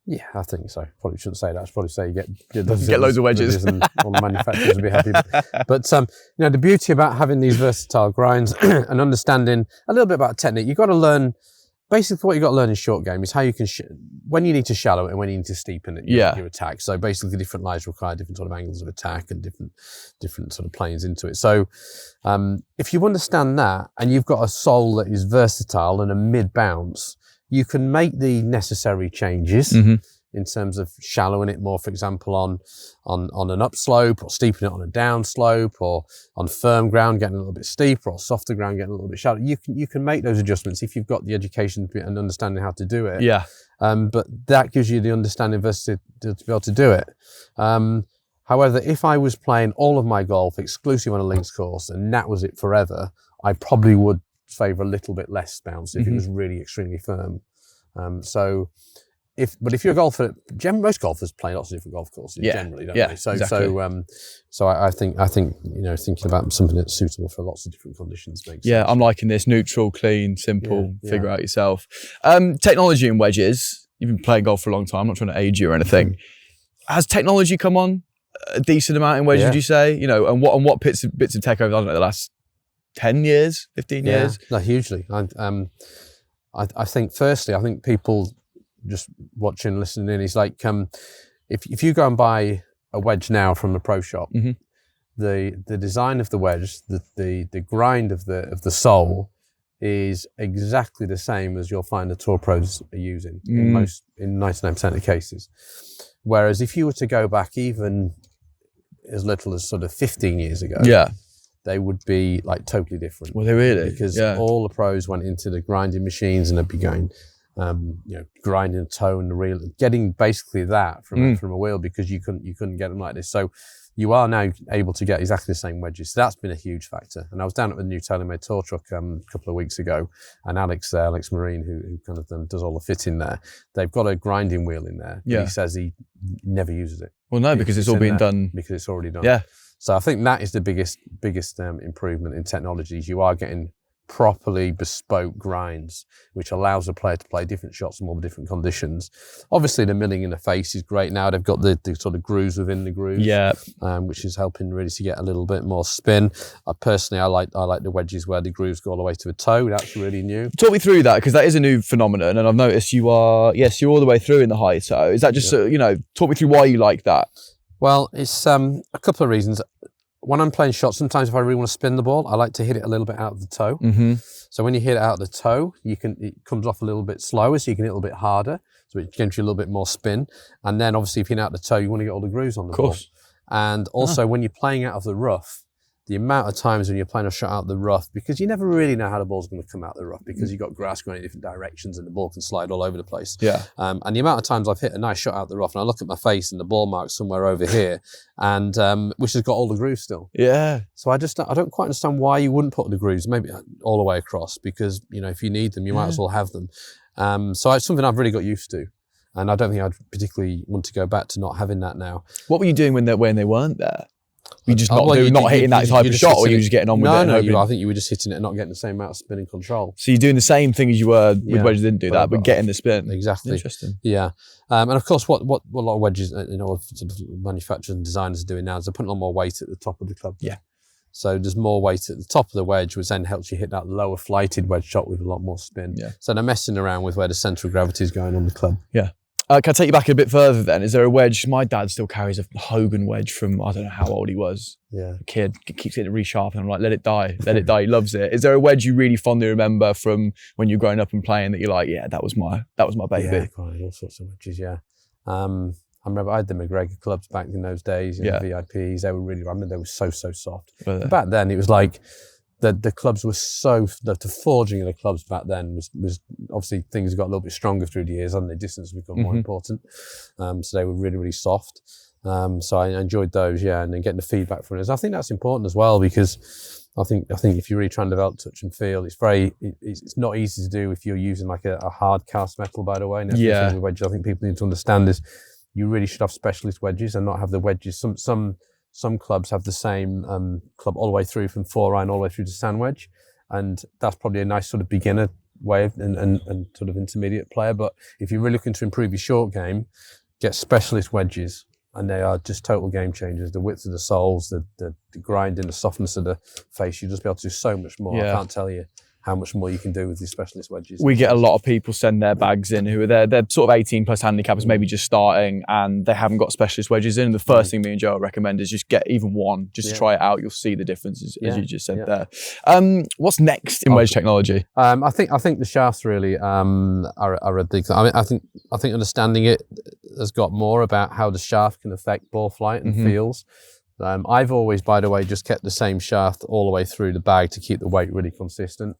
Yeah, I think so. Probably shouldn't say that. I should probably say get loads of wedges. And all the manufacturers will be happy. But the beauty about having these versatile grinds and understanding a little bit about technique, you've got to learn. Basically, what you've got to learn in short game is how you can, when you need to shallow it and when you need to steepen it, your attack. So basically, different lies require different sort of angles of attack and different sort of planes into it. So if you understand that and you've got a sole that is versatile and a mid bounce, you can make the necessary changes in terms of shallowing it more, for example, on an upslope, or steepening it on a downslope, or on firm ground getting a little bit steeper, or softer ground getting a little bit shallow. You can make those adjustments if you've got the education and understanding how to do it. Yeah. But that gives you the understanding and versatility to be able to do it. However, if I was playing all of my golf exclusively on a links course and that was it forever, I probably would favour a little bit less bounce if it was really extremely firm. If you're a golfer, most golfers play lots of different golf courses generally, don't they? So, exactly. So I think thinking about something that's suitable for lots of different conditions makes sense. Yeah, I'm liking this neutral, clean, simple. Figure out yourself. Technology in wedges. You've been playing golf for a long time. I'm not trying to age you or anything. Has technology come on a decent amount in wedges? Would you say? And what bits of tech over the last 10 years, 15 years? No, hugely. I think, firstly, I think people just watching, listening in, is like, if you go and buy a wedge now from a pro shop, the design of the wedge, the grind of the sole is exactly the same as you'll find the tour pros are using in 99% of the cases. Whereas if you were to go back even as little as sort of 15 years ago, they would be like totally different. Well, they really, because all the pros went into the grinding machines and they'd be going, grinding a toe and the reel, getting basically that from a wheel, because you couldn't get them like this. So you are now able to get exactly the same wedges. So that's been a huge factor. And I was down at the new TaylorMade tour truck a couple of weeks ago, and Alex Marine, who kind of does all the fitting there, they've got a grinding wheel in there. Yeah. He says he never uses it. Well, no, because it's all being done. Because it's already done. Yeah. So I think that is the biggest improvement in technologies. You are getting properly bespoke grinds, which allows a player to play different shots in all the different conditions. Obviously, the milling in the face is great now. They've got the sort of grooves within the grooves, which is helping really to get a little bit more spin. Personally, I like the wedges where the grooves go all the way to the toe. That's really new. Talk me through that, because that is a new phenomenon, and I've noticed you're all the way through in the high toe. Is that just talk me through why you like that? Well, it's a couple of reasons. When I'm playing shots, sometimes if I really want to spin the ball, I like to hit it a little bit out of the toe. So when you hit it out of the toe, it comes off a little bit slower, so you can hit a little bit harder, so it gives you a little bit more spin. And then obviously if you hit out the toe, you want to get all the grooves on the ball. And also when you're playing out of the rough, the amount of times when you're playing a shot out of the rough, because you never really know how the ball's going to come out of the rough, because you've got grass going in different directions and the ball can slide all over the place. And the amount of times I've hit a nice shot out of the rough and I look at my face and the ball mark's somewhere over here, and which has got all the grooves still. So I don't quite understand why you wouldn't put the grooves maybe all the way across, because if you need them, you might as well have them. So it's something I've really got used to, and I don't think I'd particularly want to go back to not having that now. What were you doing when they weren't there? You just not hitting that type of shot, or you just getting on with it? No, I think you were just hitting it and not getting the same amount of spin and control. So you're doing the same thing as you were with wedges, didn't do that, but getting the spin. Exactly. Interesting. Yeah. And of course, what a lot of wedges, sort of manufacturers and designers are doing now is they're putting a lot more weight at the top of the club. So there's more weight at the top of the wedge, which then helps you hit that lower flighted wedge shot with a lot more spin. So they're messing around with where the centre of gravity is going on the club. Can I take you back a bit further then? Is there a wedge? My dad still carries a Hogan wedge from, I don't know how old he was. A kid, keeps getting it resharpened. I'm like, let it die. He loves it. Is there a wedge you really fondly remember from when you're growing up and playing that you're like, that was my baby? All sorts of wedges, I remember I had the McGregor clubs back in those days, the VIPs. They were really, I remember they were so soft. But back then it was like, the clubs were the forging of the clubs back then was obviously things got a little bit stronger through the years, and the distance become more important. So they were really, really soft. So I enjoyed those, and then getting the feedback from it. I think that's important as well, because I think if you really try and develop touch and feel, it's not easy to do if you're using like a hard cast metal, by the way. And that's the wedges I think people need to understand is you really should have specialist wedges and not have the wedges. Some clubs have the same club all the way through from 4-iron all the way through to sand wedge, and that's probably a nice sort of beginner way and sort of intermediate player. But if you're really looking to improve your short game, get specialist wedges, and they are just total game changers. The width of the soles, the grinding, the softness of the face, you'll just be able to do so much more. I can't tell you how much more you can do with these specialist wedges. We get a lot of people send their bags in who are they're sort of 18 plus handicappers, maybe just starting, and they haven't got specialist wedges in. And the first thing me and Joe recommend is just get even one, just to try it out. You'll see the differences, as you just said there. What's next in wedge technology? I think the shafts really are a big thing. I think understanding it has got more about how the shaft can affect ball flight and feels. I've always, by the way, just kept the same shaft all the way through the bag to keep the weight really consistent.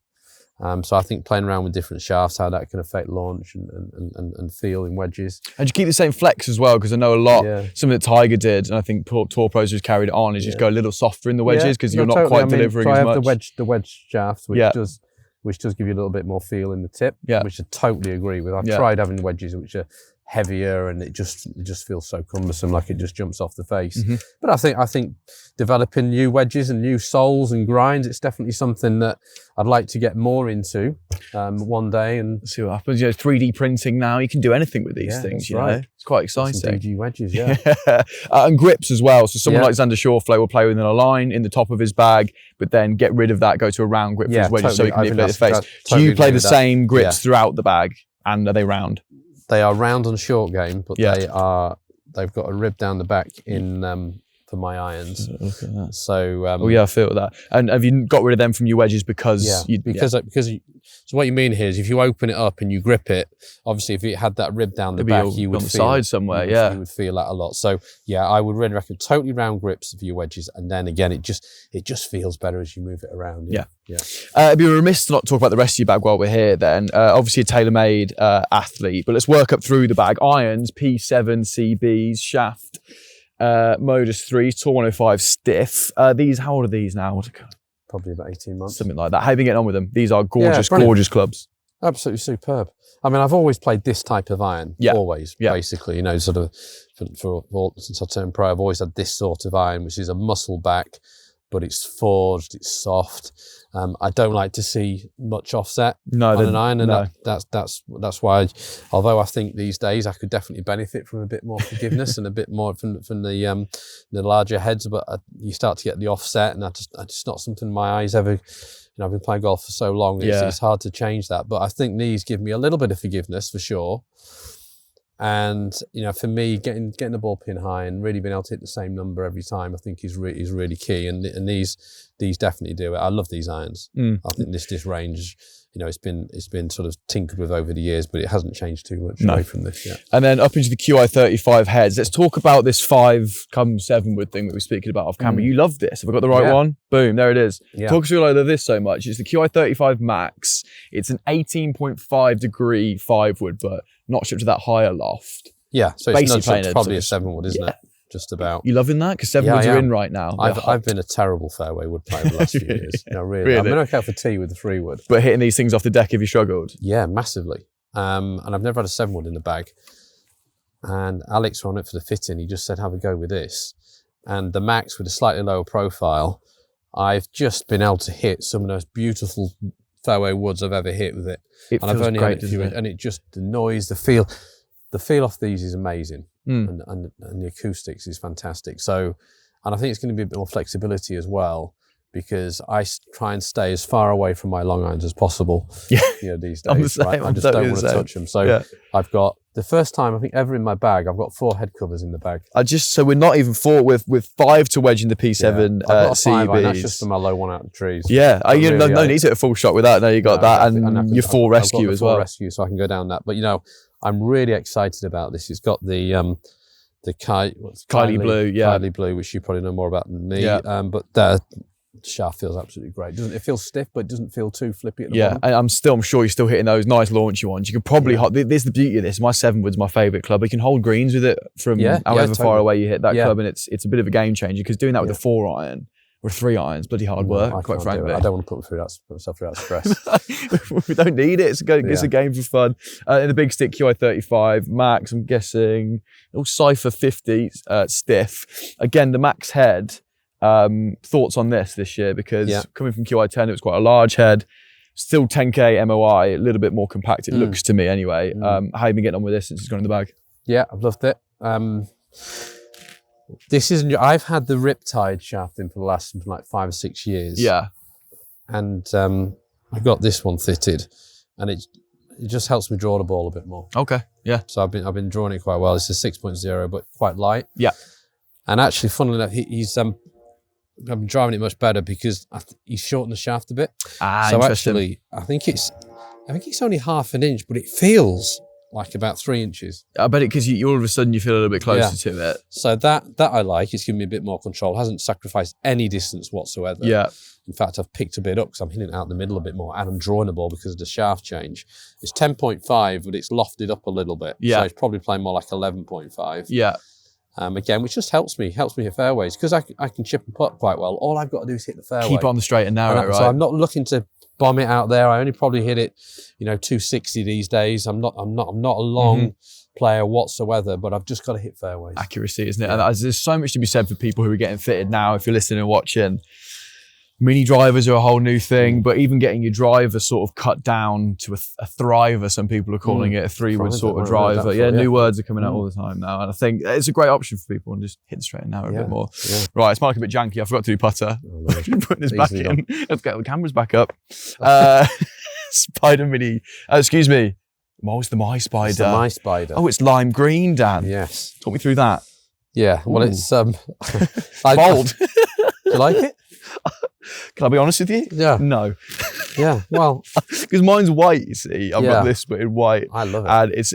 So I think playing around with different shafts, how that can affect launch and feel in wedges. And you keep the same flex as well, because I know a lot, something that Tiger did, and I think tour pros who's carried it on, is just go a little softer in the wedges, because you're not quite delivering as much. The wedge shaft, which does give you a little bit more feel in the tip, which I totally agree with. I've tried having wedges which are heavier, and it just feels so cumbersome, like it just jumps off the face. But I think developing new wedges and new soles and grinds, it's definitely something that I'd like to get more into one day and see what happens. 3D printing now, you can do anything with these things. You know, it's quite exciting. Some DG wedges, and grips as well. So someone like Xander Shawflow will play within a line in the top of his bag, but then get rid of that, go to a round grip for his wedges, so he can manipulate his face. Do you play the same grips throughout the bag, and are they round? They are round on short game, but they've got a rib down the back in for my irons. Look at that. So I feel that. And have you got rid of them from your wedges because so what you mean here is if you open it up and you grip it, obviously if it had that rib down the back, you would on the feel side somewhere. You would feel that a lot. So I would really recommend totally round grips for your wedges, and then again it just feels better as you move it around. It'd be remiss to not talk about the rest of your bag while we're here. Then obviously a tailor-made athlete, but let's work up through the bag. Irons, P7 CBs, shaft. Modus 3, Tour 105 stiff. These, how old are these now? Probably about 18 months. Something like that. How have you been getting on with them? These are gorgeous, gorgeous clubs. Absolutely superb. I mean, I've always played this type of iron. Always, basically. Sort of since I turned pro, I've always had this sort of iron, which is a muscle back, but it's forged, it's soft. I don't like to see much offset on an iron, and that's why. Although I think these days I could definitely benefit from a bit more forgiveness and a bit more from the larger heads, but you start to get the offset, and it's not something my eyes ever. I've been playing golf for so long; it's hard to change that. But I think these give me a little bit of forgiveness for sure. And for me, getting the ball pin high and really being able to hit the same number every time, I think is really key. And these definitely do it. I love these irons. I think this range, it's been sort of tinkered with over the years, but it hasn't changed too much away from this yet. And then up into the QI35 heads. Let's talk about this 5-7 wood thing that we're speaking about off camera. You love this. Have I got the right one? Boom, there it is. Talk us through why I love this so much. It's the QI35 Max. It's an 18.5 degree 5 wood, but notched up to that higher loft. Yeah, so it's probably a 7 wood, isn't it? Just about. You loving that? Because 7 woods are in right now. I've been a terrible fairway wood player the last few years. Really. I've been okay for tea with the 3 wood. But hitting these things off the deck, have you struggled? Yeah, massively. And I've never had a 7 wood in the bag. And Alex on it for the fitting, he just said, have a go with this. And the Max with a slightly lower profile, I've just been able to hit some of those beautiful fairway woods I've ever hit with it. And I've only had it, and it just, the noise, the feel off these is amazing. And the acoustics is fantastic. So, and I think it's going to be a bit more flexibility as well, because I try and stay as far away from my long irons as possible. These days, I'm the same. I just don't want to touch them. So I've got the first time I think ever in my bag, I've got 4 head covers in the bag. So we're not even 4 with 5 to wedge in the P7 I've got a 5 CBs. iron, that's just for my low one out of the trees. No need to hit a full shot with that. No, you got that, and your full rescue as well. Rescue, so I can go down that. But I'm really excited about this. It's got the Kylie blue, Kylie blue, which you probably know more about than me. But the shaft feels absolutely great. It feels stiff, but it doesn't feel too flippy at the bottom. I'm sure you're still hitting those nice launchy ones. You can probably this is the beauty of this. My 7 wood's my favourite club. You can hold greens with it from however far away you hit that club, and it's a bit of a game changer, because doing that with a 4 iron or 3 irons, bloody hard work, quite frankly. I don't want to put myself through that stress. We don't need it. It's a game for fun. In the big stick, QI35 Max, I'm guessing, Cypher 50 stiff. Again, the Max head. Thoughts on this year, because coming from QI10, it was quite a large head. Still 10k MOI, a little bit more compact, it looks to me anyway. How have you been getting on with this since it's gone in the bag? Yeah, I've loved it. I've had the Riptide shaft in for the last something like 5 or 6 years. And I got this one fitted, and it just helps me draw the ball a bit more. Okay, So I've been drawing it quite well. It's a 6.0, but quite light. And actually, funnily enough, I've been driving it much better because he's shortened the shaft a bit. So actually, I think it's only half an inch, but it feels like about 3 inches. I bet it, because you all of a sudden you feel a little bit closer to it. So that I like. It's given me a bit more control. Hasn't sacrificed any distance whatsoever. In fact, I've picked a bit up because I'm hitting it out the middle a bit more, and I'm drawing the ball because of the shaft change. It's 10.5, but it's lofted up a little bit. So it's probably playing more like 11.5. Again, which just helps me hit fairways, because I can chip and putt quite well. All I've got to do is hit the fairway. Keep it on the straight and narrow, right? So I'm not looking to bomb it out there. I only probably hit it, 260 these days. I'm not a long player whatsoever, but I've just got to hit fairways. Accuracy, isn't it? And there's so much to be said for people who are getting fitted now. If you're listening and watching, mini drivers are a whole new thing, but even getting your driver sort of cut down to a thriver, some people are calling it a 3-wood sort of driver. New words are coming out all the time now. And I think it's a great option for people and just hit straight and narrow a bit more. Yeah. Right, it's marking a bit janky. I forgot to do putter. Putting this back in. Let's get the cameras back up. Spider Mini, excuse me. What was the My Spider? It's the My Spider. Oh, it's lime green, Dan. Yes. Talk me through that. Yeah, well, it's bold. Do you like it? Can I be honest with you? Yeah. No. Yeah, well. Because mine's white, you see. I've got this, but in white. I love it. And it's,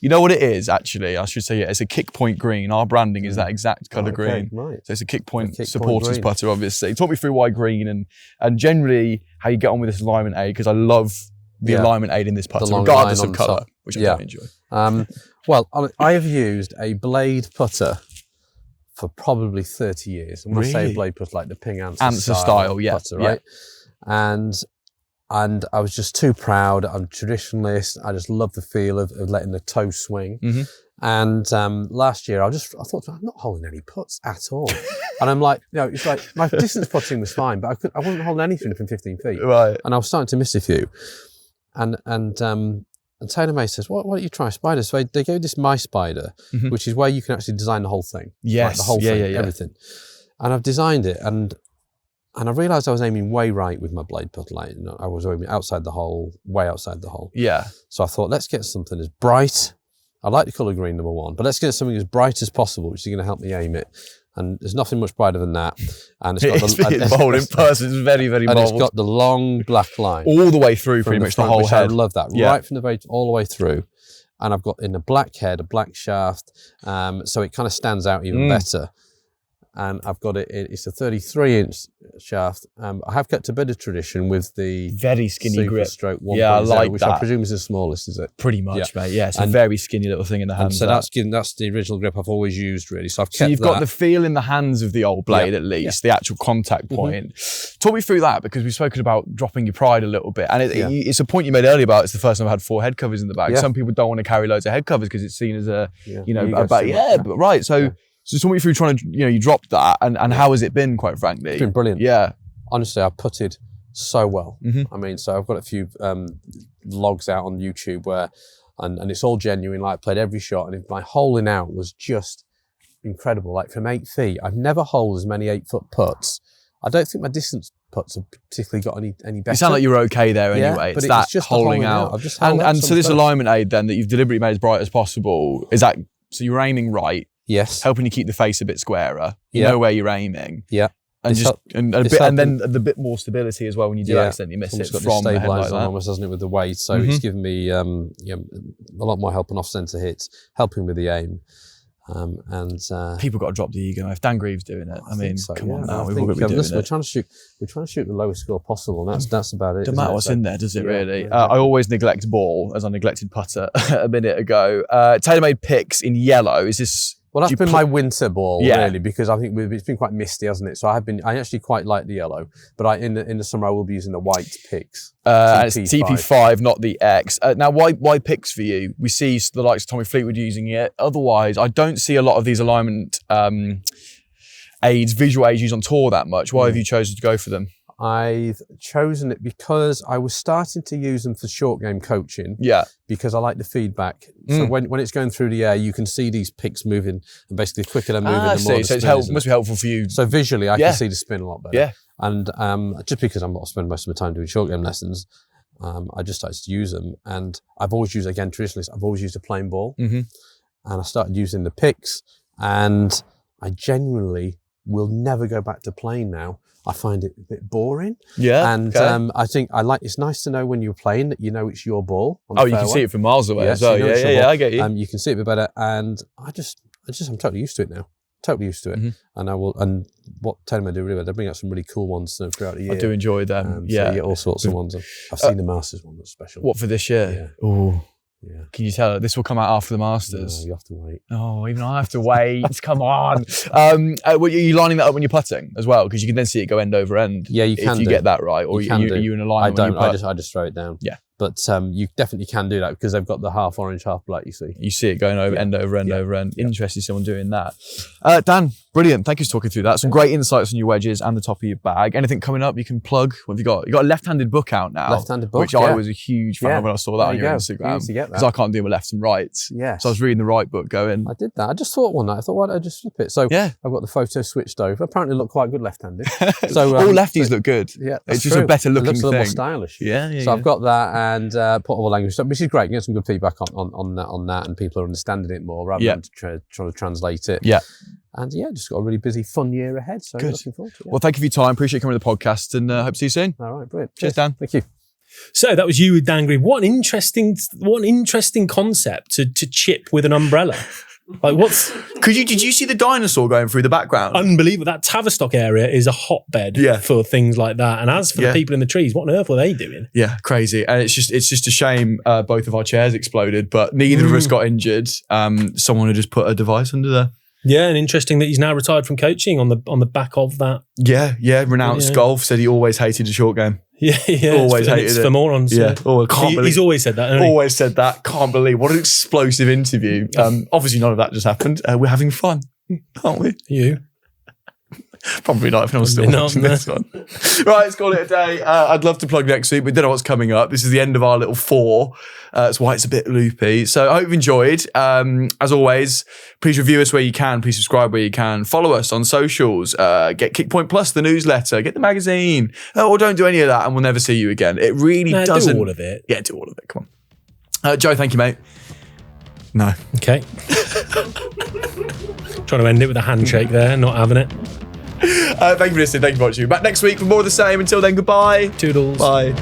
you know what it is, actually? I should say, it's a kick point green. Our branding is that exact colour green. Right. So it's a kick point supporters putter, obviously. Talk me through why green and generally how you get on with this alignment aid, because I love the alignment aid in this putter, regardless of colour, which I don't enjoy. Well, I have used a blade putter for probably 30 years. And when I say blade putter, like the Ping Answer style putter, right? And I was just too proud. I'm a traditionalist. I just love the feel of letting the toe swing. And last year, I thought, I'm not holding any putts at all. And I'm like, it's like my distance putting was fine, but I wasn't holding anything from 15 feet. Right. And I was starting to miss a few. And Taylor May says, why don't you try Spider? So they gave this My Spider, which is where you can actually design the whole thing. Yes. Like the whole thing, everything. And I've designed it, and I realised I was aiming way right with my blade putter. Like, I was aiming outside the hole, way outside the hole. Yeah. So I thought, let's get something as bright. I like the colour green, number one, but let's get something as bright as possible, which is going to help me aim it. And there's nothing much brighter than that. And it's got it's bold in person. It's very, very bold. And it's got the long black line all the way through, pretty much the whole head. I love that, right from the very all the way through. And I've got in a black head, a black shaft, so it kind of stands out even better. And I've got it's a 33-inch shaft. I have kept a bit of tradition with the very skinny Super grip Stroke 1.0, I like which that. I presume is the smallest, is it? Pretty much, mate. Yeah, it's a very skinny little thing in the hands. So that's the original grip I've always used, really. So I've kept So you've got the feel in the hands of the old blade, at least, the actual contact point. Talk me through that, because we've spoken about dropping your pride a little bit. And it's a point you made earlier about it's the first time I've had 4 head covers in the bag. Some people don't want to carry loads of head covers because it's seen as a, but right. So talk me through trying to, you dropped that and how has it been, quite frankly? It's been brilliant. Yeah. Honestly, I putted so well. I mean, so I've got a few vlogs out on YouTube where, and it's all genuine, like I played every shot, and my holing out was just incredible. Like from 8 feet, I've never holed as many 8-foot putts. I don't think my distance putts have particularly got any better. You sound like you're okay there anyway. But it's that just holing out. And so this alignment aid then that you've deliberately made as bright as possible, is that, so you're aiming right? Yes. Helping you keep the face a bit squarer. You know where you're aiming. Yeah. And and then the bit more stability as well when you do accidentally miss it from the head like that. Almost, doesn't it, with the weight? So it's given me a lot more help on off-centre hits, helping with the aim. People got to drop the ego. If Dan Grieve's doing it, I mean, come on now, we've all got to be doing it. We're trying to shoot the lowest score possible, and that's about it. Doesn't matter what's in there, does it really? I always neglect ball, as I neglected putter a minute ago. Tailor-made picks in yellow. Is this? Well, that's been my winter ball, really, because I think it's been quite misty, hasn't it? So I actually quite like the yellow, but in the summer I will be using the white picks. It's TP5, not the X. Now, why picks for you? We see the likes of Tommy Fleetwood using it. Otherwise, I don't see a lot of these alignment aids, visual aids used on tour that much. Why have you chosen to go for them? I've chosen it because I was starting to use them for short game coaching. Yeah. Because I like the feedback. So when it's going through the air, you can see these picks moving, and basically the quicker they're moving, the more so must be helpful for you. So visually, I can see the spin a lot better. Yeah. And just because I'm not spending most of my time doing short game lessons, I just started to use them. And I've always used, again, traditionally, I've always used a plain ball. And I started using the picks, and I genuinely will never go back to plain now. I find it a bit boring. Yeah. And I think it's nice to know when you're playing that you know it's your ball. You can see it from miles away as well. Yeah, I get you. You can see it a bit better. And I'm totally used to it now. Totally used to it. And and what TaylorMade do really well, they bring out some really cool ones throughout the year. I do enjoy them. So you get all sorts of ones. I've seen the Masters one that's special. What, for this year? Yeah. Ooh. Yeah. Can you tell this will come out after the Masters? No, you have to wait. Oh, even I have to wait. Come on. Are you lining that up when you're putting as well? Because you can then see it go end over end. Yeah, you can if you get that right, or are you in alignment? I don't. When you putt? I just throw it down. Yeah. But you definitely can do that because they've got the half orange, half black. You see. You see it going over end over end over end. Interesting, someone doing that. Dan, brilliant. Thank you for talking through that. Some great insights on your wedges and the top of your bag. Anything coming up you can plug? What have you got? You got a left-handed book out now. Left-handed book, which I was a huge fan of when I saw that There on you your go. Instagram. You need to get that. Because I can't do my lefts and rights. Yeah. So I was reading the right book going. I did that. I just thought one night. I thought, why don't I just flip it? So Yeah. I've got the photo switched over. Apparently, look quite good left-handed. So all lefties look good. Yeah, It's just a better looking It looks a little more thing. stylish. Yeah. So I've got that and put all the language stuff, which is great. You get some good feedback on that, and people are understanding it more rather than trying to translate it. Yeah. And just got a really busy, fun year ahead. So Good. looking forward to it. Well, thank you for your time. Appreciate you coming to the podcast, and hope to see you soon. All right, brilliant. Cheers, Dan. Thank you. So that was you with Dan Grieve. What an interesting concept to chip with an umbrella. Like Did you see the dinosaur going through the background? unbelievable? That Tavistock area is a hotbed for things like that. And as for the people in the trees, what on earth were they doing? Yeah, crazy. And it's just a shame both of our chairs exploded, but neither of us got injured. Someone had just put a device under there. Yeah, and interesting that he's now retired from coaching on the back of that. Yeah. Renounced golf, said he always hated a short game. Yeah. Always and hated it's it. for morons. Yeah. He's always said that. hasn't he? Always said that. Can't believe. What an explosive interview. Obviously none of that just happened. We're having fun, aren't we? You. Probably not if no one's still watching this one. Right, let's call it a day. I'd love to plug next week. We don't know what's coming up. This is the end of our little 4. That's why it's a bit loopy. So I hope you've enjoyed. As always, please review us where you can. Please subscribe where you can. Follow us on socials. Get Kickpoint Plus, the newsletter. Get the magazine. Or don't do any of that and we'll never see you again. It really doesn't. Do all of it. Yeah, do all of it. Come on. Joe, thank you, mate. No. Okay. Trying to end it with a handshake there, not having it. Thank you for listening. Thank you for watching. Back next week for more of the same. Until then, goodbye. Toodles. Bye.